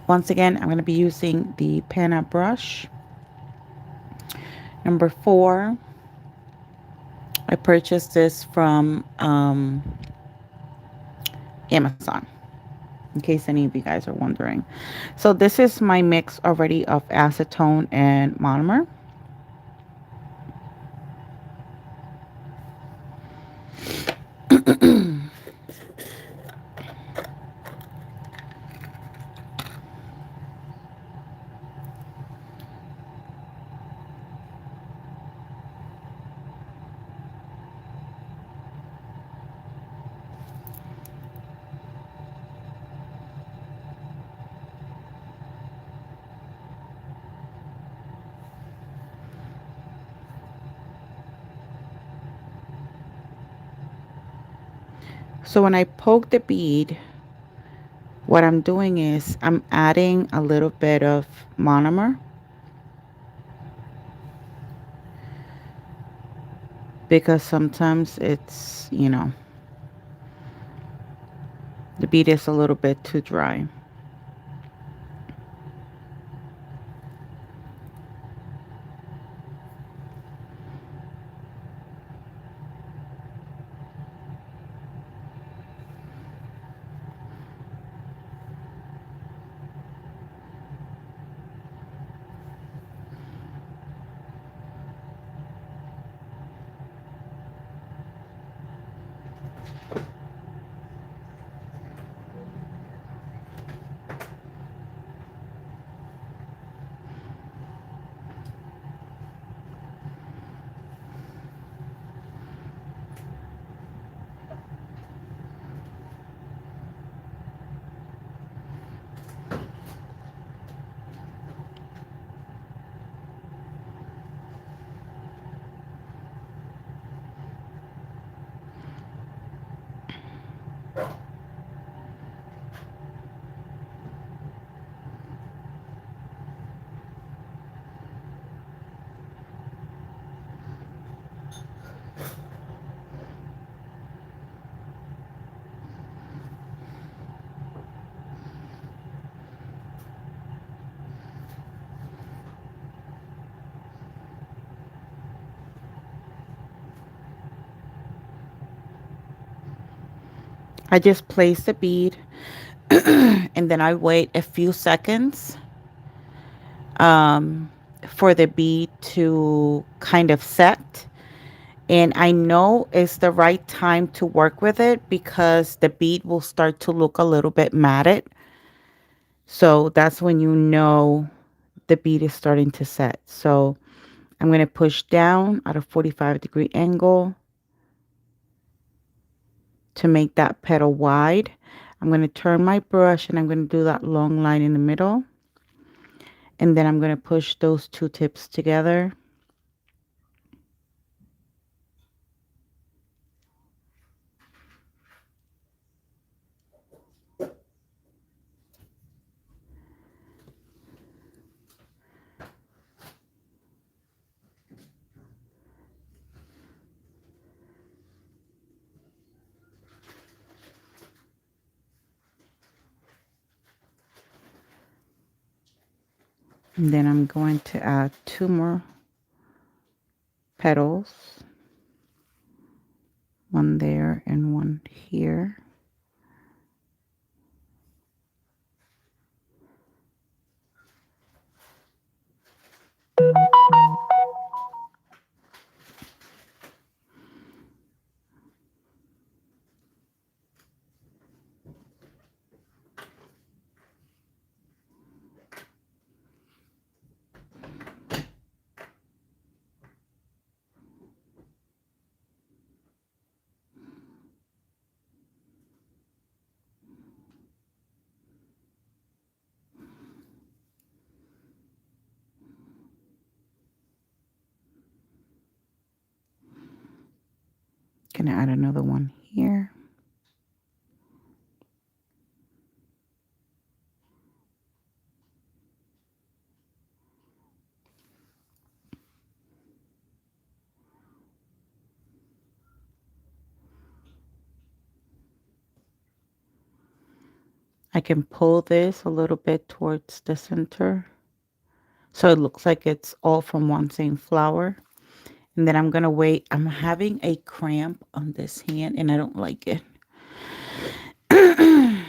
Once again, I'm going to be using the Panna brush. Number 4. I purchased this from Amazon, in case any of you guys are wondering. So this is my mix already of acetone and monomer. So when I poke the bead, what I'm doing is I'm adding a little bit of monomer, because sometimes it's, the bead is a little bit too dry. I just place the bead and then I wait a few seconds um, for the bead to kind of set. And I know it's the right time to work with it because the bead will start to look a little bit matted. So that's when you know the bead is starting to set. So I'm going to push down at a 45-degree angle to make that petal wide. I'm going to turn my brush and I'm going to do that long line in the middle. And then I'm going to push those two tips together. And then I'm going to add two more petals. One there and one here. Gonna add another one here. I can pull this a little bit towards the center so it looks like it's all from one same flower. And then I'm gonna wait. I'm having a cramp on this hand and I don't like it. Then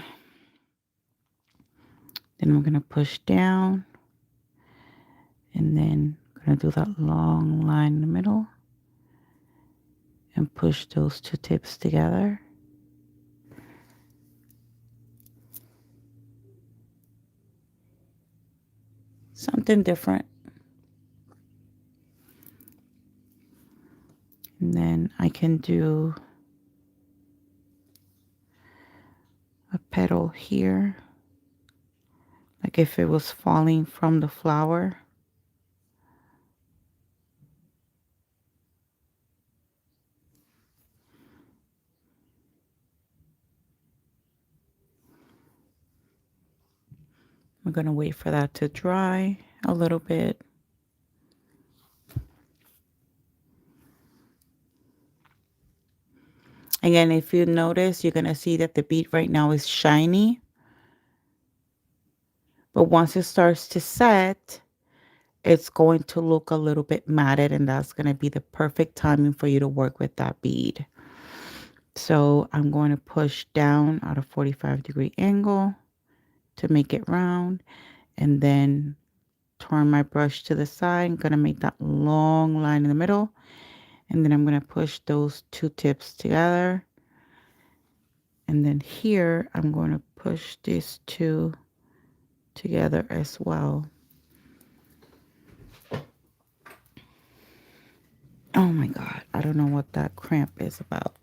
I'm gonna push down and then I'm gonna do that long line in the middle and push those two tips together. Something different. And then I can do a petal here, like if it was falling from the flower. We're going to wait for that to dry a little bit. Again, if you notice, you're going to see that the bead right now is shiny. But once it starts to set, it's going to look a little bit matted, and that's going to be the perfect timing for you to work with that bead. So I'm going to push down at a 45-degree angle to make it round, and then turn my brush to the side. I'm going to make that long line in the middle, and then I'm going to push those two tips together. And then here, I'm going to push these two together as well. Oh my God, I don't know what that cramp is about.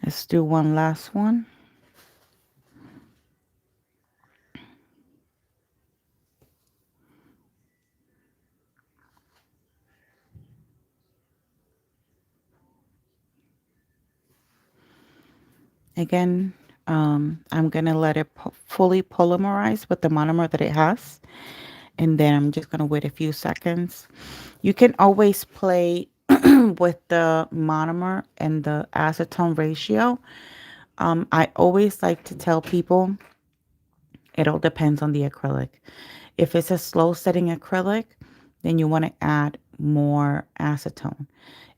Let's do one last one. Again, I'm going to let it fully polymerize with the monomer that it has. And then I'm just going to wait a few seconds. You can always play with the monomer and the acetone ratio. I always like to tell people it all depends on the acrylic. If it's a slow setting acrylic, then you want to add more acetone.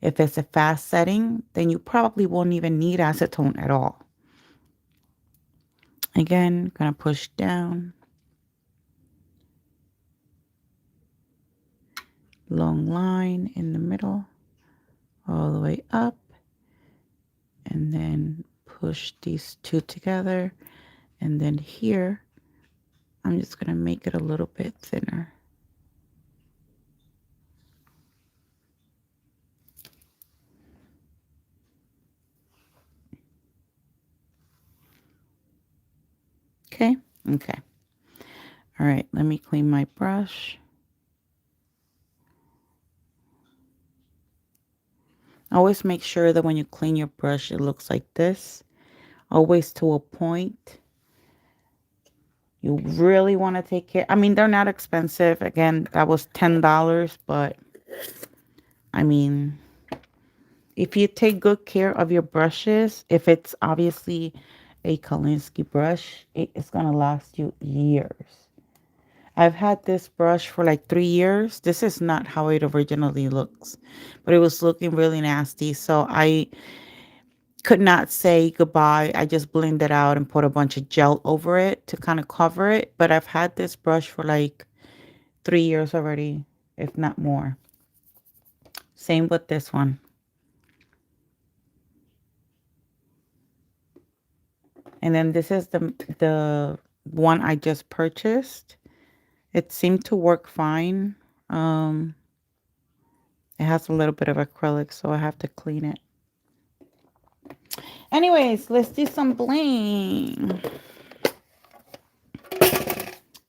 If it's a fast setting, then you probably won't even need acetone at all. Again, gonna push down, long line in the middle, all the way up, and then push these two together. And then here, I'm just gonna make it a little bit thinner. Okay, okay. All right, let me clean my brush. Always make sure that when you clean your brush, it looks like this. Always to a point. You really want to take care. I mean, they're not expensive. Again, that was $10, but I mean, if you take good care of your brushes, if it's obviously a Kolinsky brush, it's going to last you years. I've had this brush for like 3 years. This is not how it originally looks, but it was looking really nasty. So I could not say goodbye. I just blended out and put a bunch of gel over it to kind of cover it. But I've had this brush for like 3 years already, if not more. Same with this one. And then this is the one I just purchased. It seemed to work fine. It has a little bit of acrylic, so I have to clean it. Anyways, let's do some bling.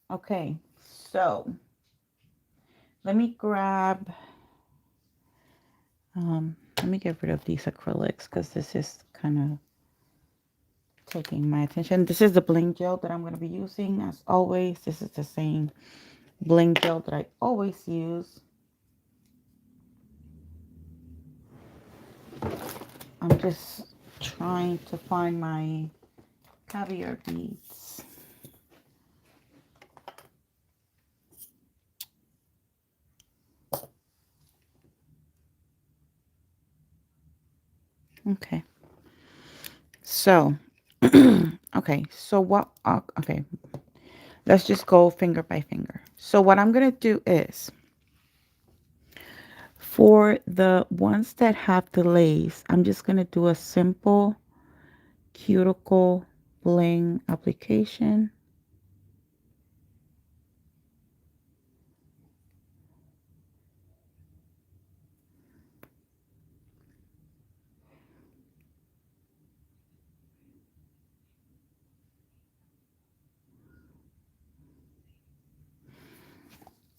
Okay, so let me grab, let me get rid of these acrylics because this is kind of taking my attention. This is the bling gel that I'm going to be using as always. This is the same bling gel that I always use. I'm just trying to find my caviar beads. Okay. So, okay. So what, okay. Let's just go finger by finger. So what I'm going to do is, for the ones that have the lace, I'm just going to do a simple cuticle bling application.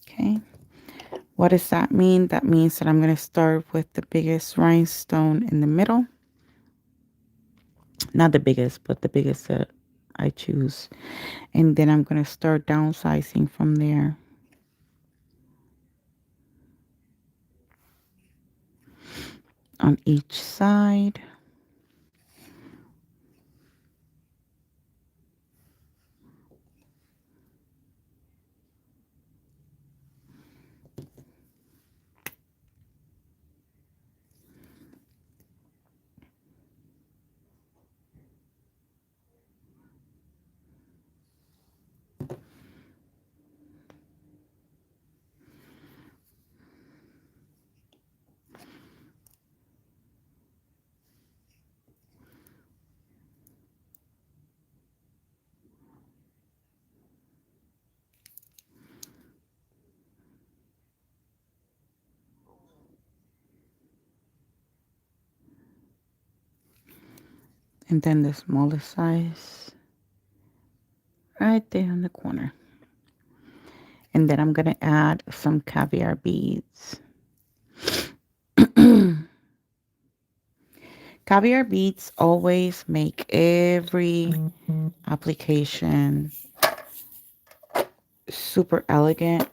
Okay. What does that mean? That means that I'm going to start with the biggest rhinestone in the middle. Not the biggest, but the biggest that I choose. And then I'm going to start downsizing from there. On each side. And then the smallest size right there in the corner. And then I'm going to add some caviar beads. Caviar beads always make every application super elegant.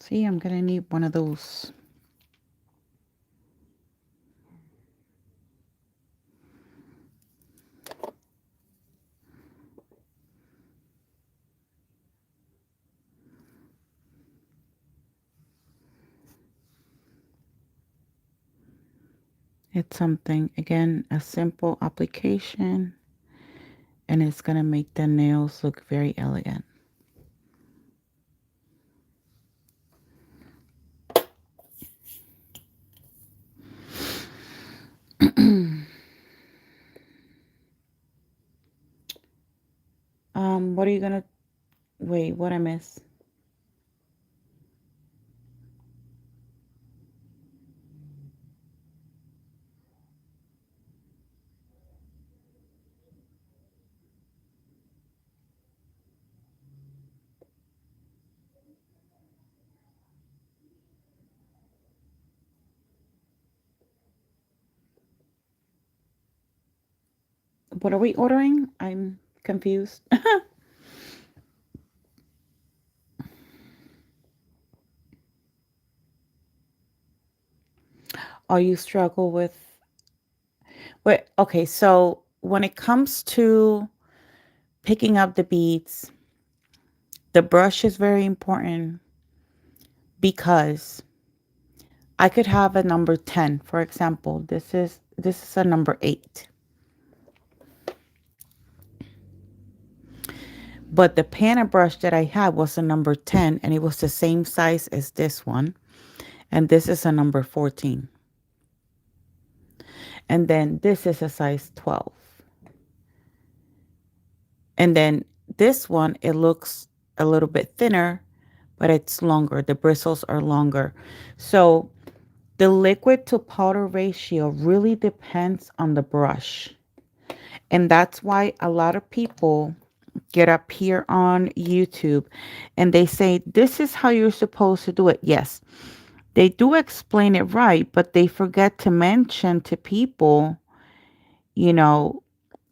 See, I'm going to need one of those. It's something, again, a simple application, and it's going to make the nails look very elegant. What are you going to, wait, what I miss? What are we ordering? I'm confused. Oh, you struggle with, wait, okay, so when it comes to picking up the beads, the brush is very important because I could have a number 10, for example. This is a number 8. But the panna brush that I had was a number 10 and it was the same size as this one. And this is a number 14. And then this is a size 12. And then this one, it looks a little bit thinner, but it's longer. The bristles are longer. So the liquid to powder ratio really depends on the brush. And that's why a lot of people get up here on YouTube and they say, this is how you're supposed to do it. Yes, they do explain it right, but they forget to mention to people, you know,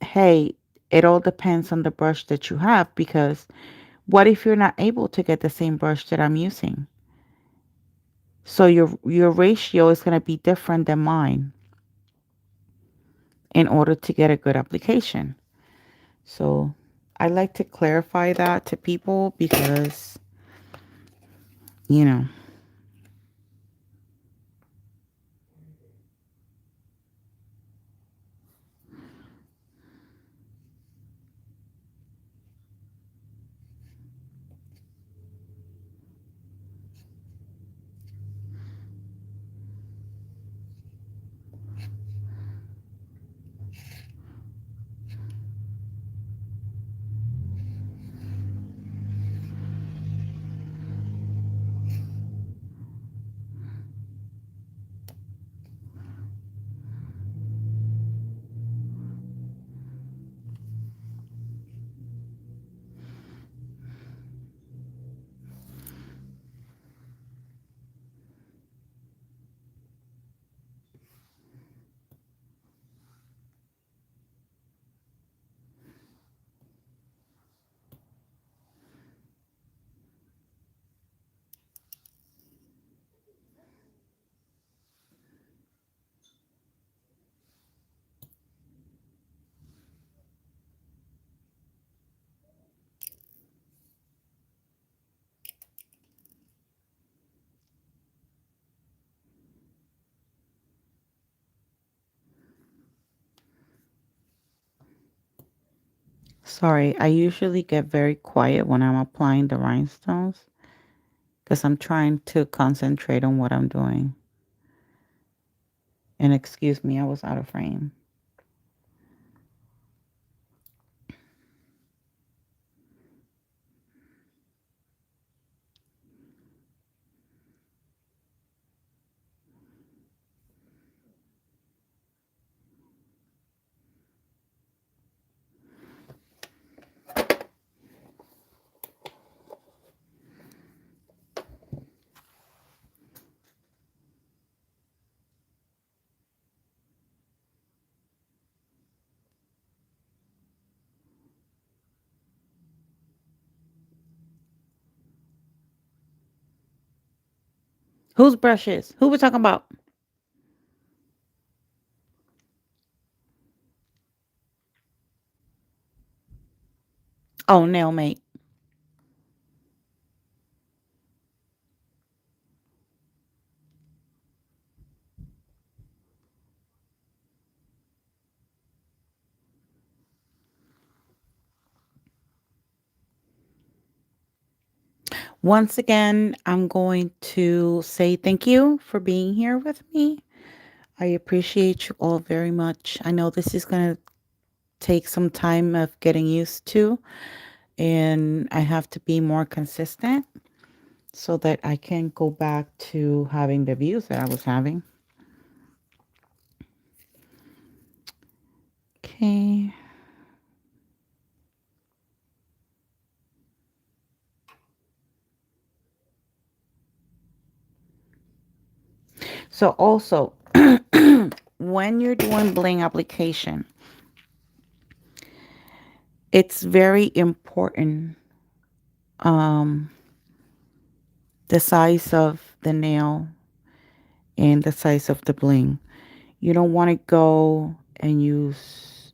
hey, it all depends on the brush that you have, because what if you're not able to get the same brush that I'm using? So your ratio is going to be different than mine in order to get a good application. So I like to clarify that to people because, you know, sorry, I usually get very quiet when I'm applying the rhinestones because I'm trying to concentrate on what I'm doing. And excuse me, I was out of frame. Whose brushes? Who we talking about? Oh, nail mate. Once again, I'm going to say thank you for being here with me. I appreciate you all very much. I know this is going to take some time of getting used to, and I have to be more consistent so that I can go back to having the views that I was having. Okay. So also, when you're doing bling application, it's very important, um, the size of the nail and the size of the bling. You don't want to go and use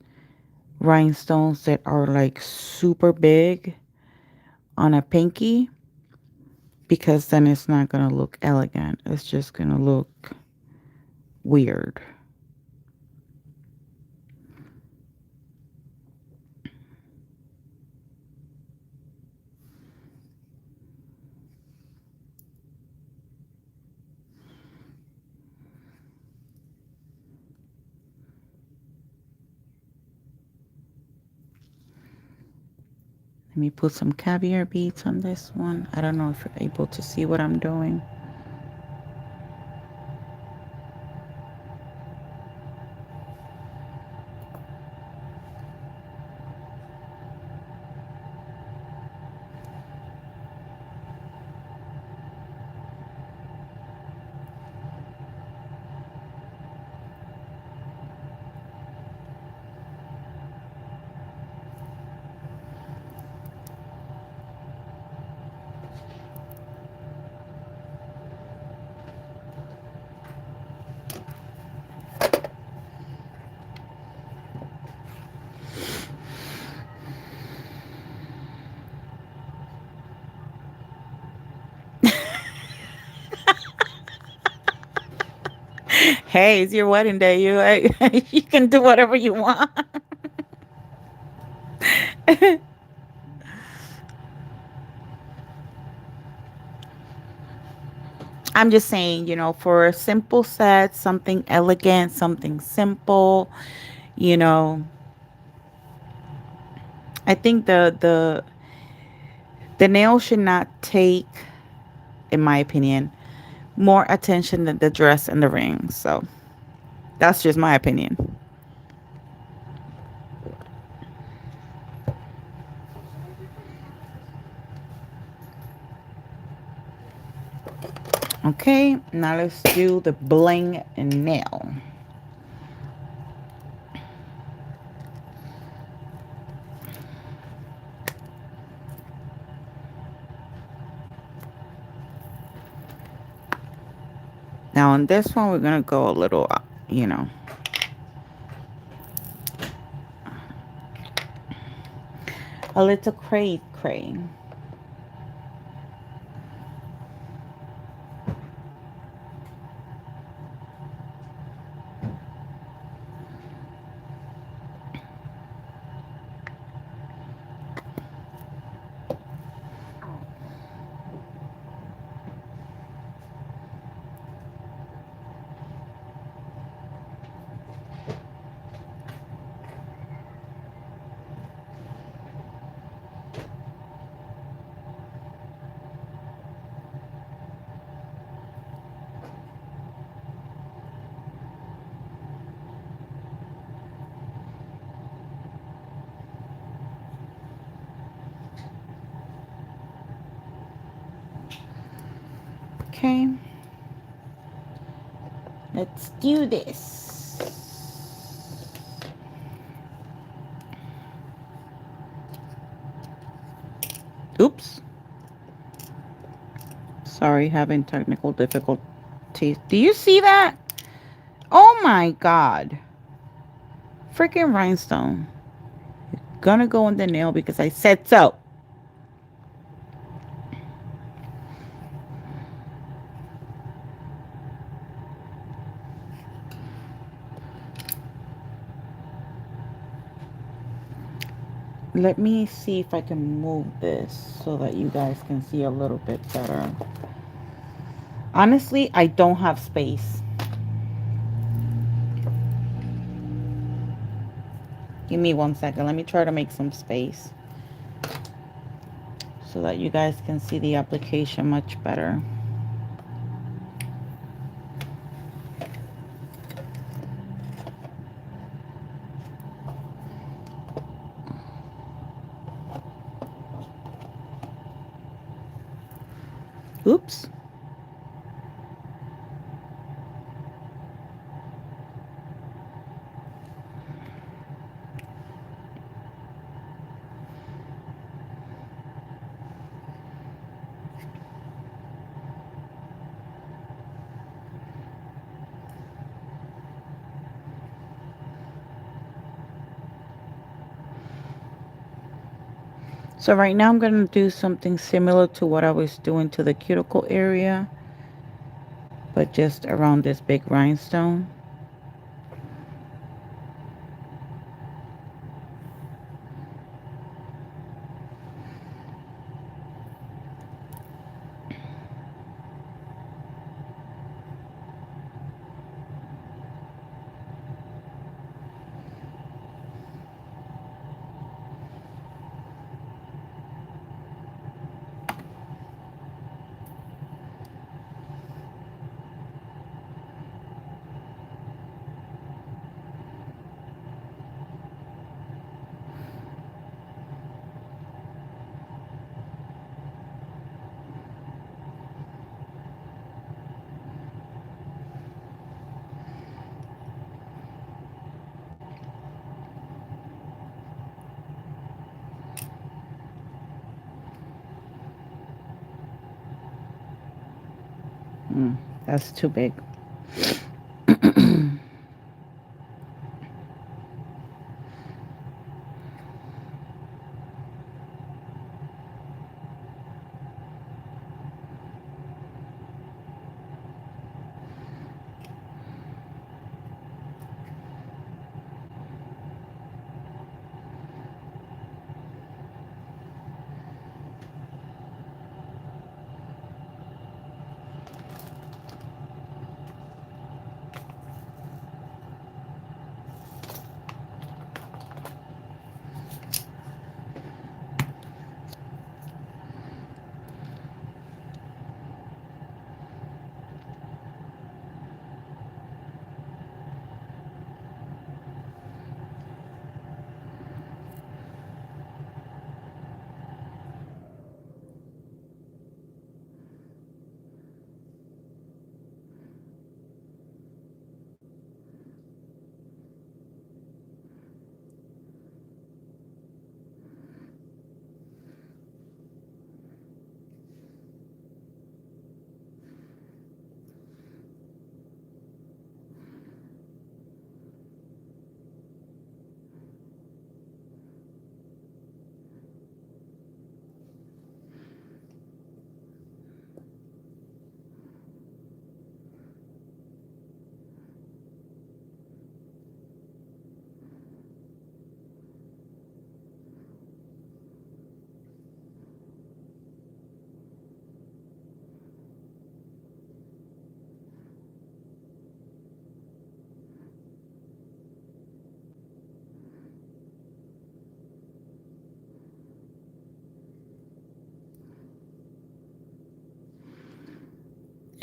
rhinestones that are like super big on a pinky, because then it's not going to look elegant. It's just going to look weird. Let me put some caviar beads on this one. I don't know if you're able to see what I'm doing. Hey, it's your wedding day. You can do whatever you want. I'm just saying, for a simple set, something elegant, something simple, you know, I think the nail should not take, in my opinion, more attention than the dress and the ring. So that's just my opinion. Okay, now let's do the bling nail. Now on this one, we're gonna go a little, a little cray cray. Okay, let's do this. Oops. Sorry, having technical difficulties. teeth. Do you see that? Oh my god. Freaking rhinestone. Gonna go in the nail because I said so. Let me see if I can move this so that you guys can see a little bit better. Honestly, I don't have space. Give me 1 second. Let me try to make some space so that you guys can see the application much better. Oops. So right now I'm going to do something similar to what I was doing to the cuticle area, but just around this big rhinestone. That's too big.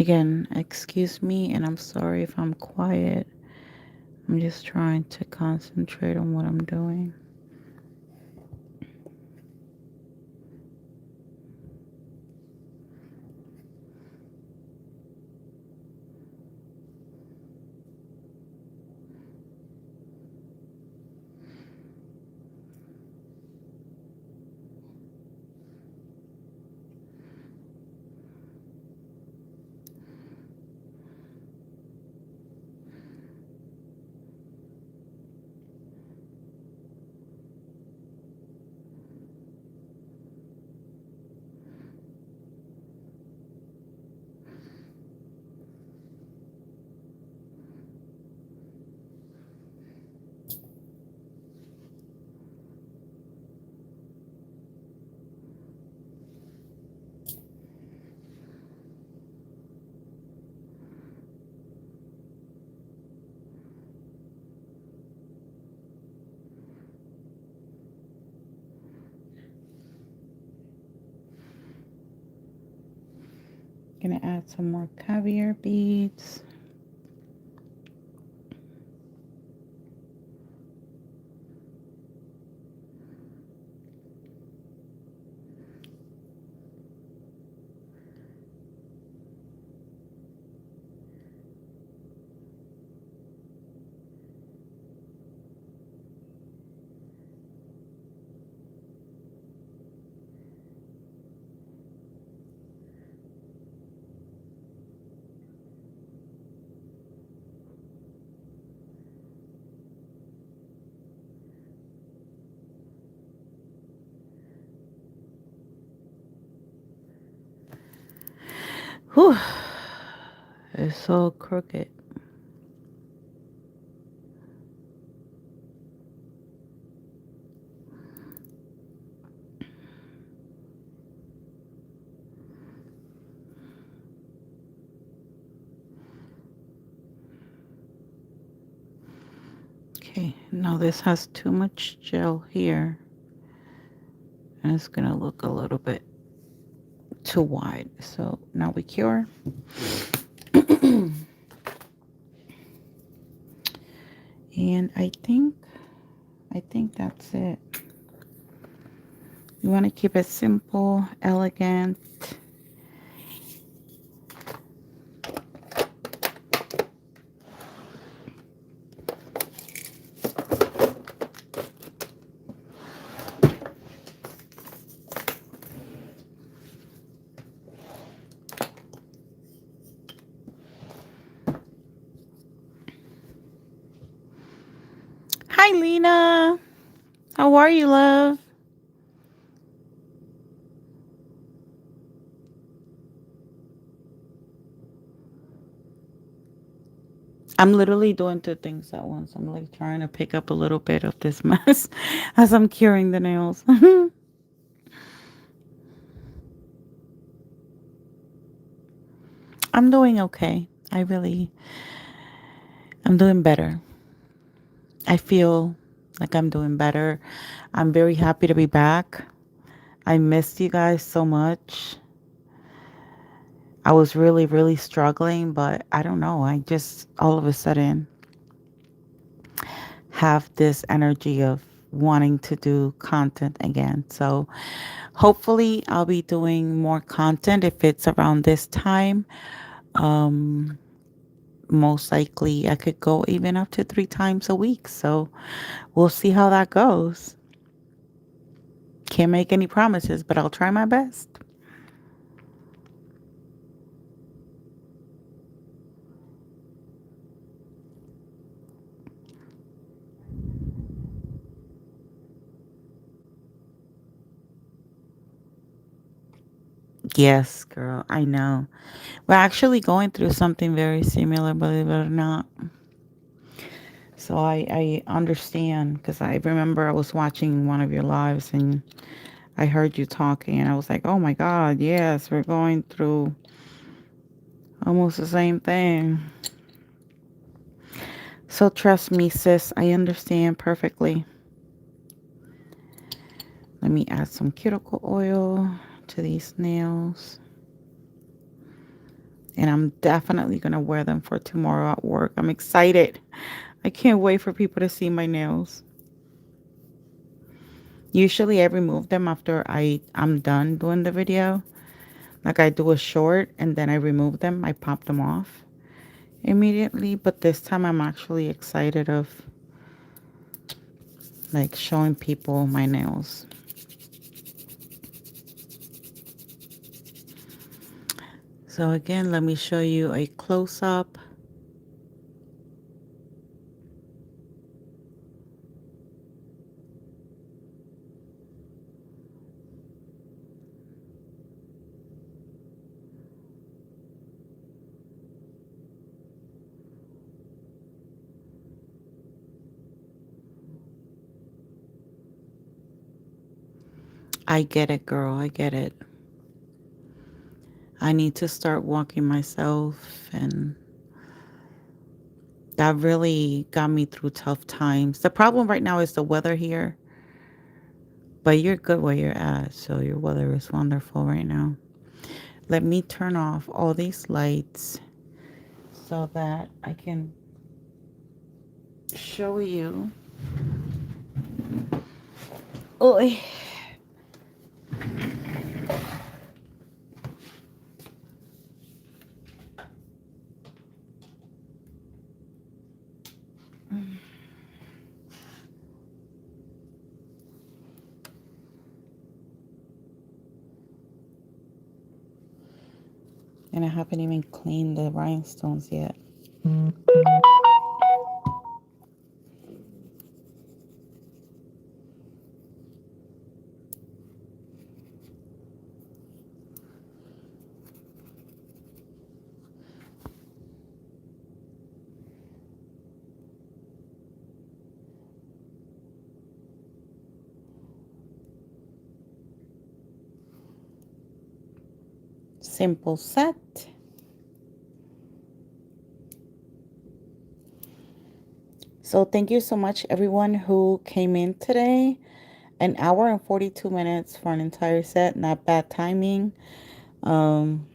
Again, excuse me, and I'm sorry if I'm quiet. I'm just trying to concentrate on what I'm doing. gonna add some more caviar beads. Whew, it's so crooked. Okay, now this has too much gel here, and it's gonna look a little bit too wide. So now we cure. And I think that's it. You want to keep it simple, elegant. Hi, Lena. How are you, love? I'm literally doing two things at once. I'm like trying to pick up a little bit of this mess as I'm curing the nails. I'm doing okay. I'm doing better. I feel like I'm doing better. I'm very happy to be back. I missed you guys so much. I was really, really struggling, but I don't know. I just all of a sudden have this energy of wanting to do content again. So hopefully I'll be doing more content if it's around this time. Um, Most likely I could go even up to 3 times a week. So we'll see how that goes. Can't make any promises, but I'll try my best. Yes, girl, I know. We're actually going through something very similar, believe it or not. So I understand because I remember I was watching one of your lives and I heard you talking and I was like, oh my God, yes, we're going through almost the same thing. So trust me, sis, I understand perfectly. Let me add some cuticle oil to these nails. And I'm definitely going to wear them for tomorrow at work. I'm excited. I can't wait for people to see my nails. Usually I remove them after I'm done doing the video. Like I do a short and then I remove them. I pop them off immediately. But this time I'm actually excited of like showing people my nails. So again, let me show you a close-up. I get it, girl. I get it. I need to start walking myself, and that really got me through tough times. The problem right now is the weather here, but you're good where you're at, so your weather is wonderful right now. Let me turn off all these lights so that I can show you. Oh, and I haven't even cleaned the rhinestones yet. Simple set. So thank you so much everyone who came in today. An hour and 42 minutes for an entire set. Not bad timing. Um,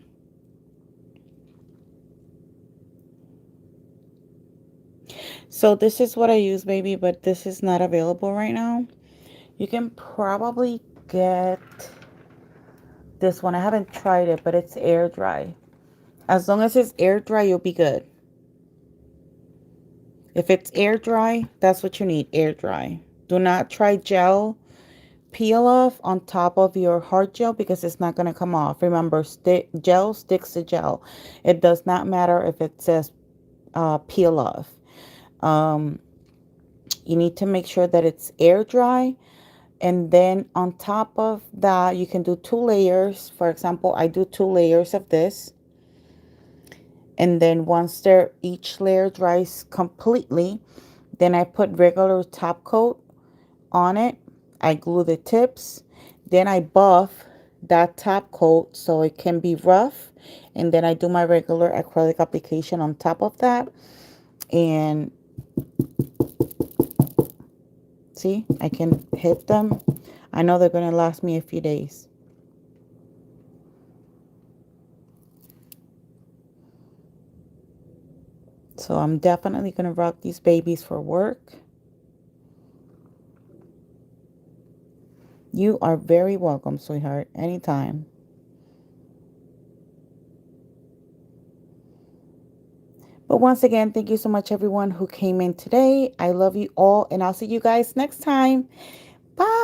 so this is what I use, baby, but this is not available right now. You can probably get this one. I haven't tried it, but it's air dry. As long as it's air dry, you'll be good. If it's air dry, that's what you need, air dry. Do not try gel peel off on top of your hard gel because it's not going to come off. Remember, gel sticks to gel. It does not matter if it says peel off. Um, you need to make sure that it's air dry. And then on top of that, you can do 2 layers. For example, I do 2 layers of this. And then once each layer dries completely, then I put regular top coat on it. I glue the tips. Then I buff that top coat so it can be rough. And then I do my regular acrylic application on top of that. And see, I can hit them. I know they're going to last me a few days. So I'm definitely going to rock these babies for work. You are very welcome, sweetheart. Anytime. But once again, thank you so much, everyone who came in today. I love you all, and I'll see you guys next time. Bye.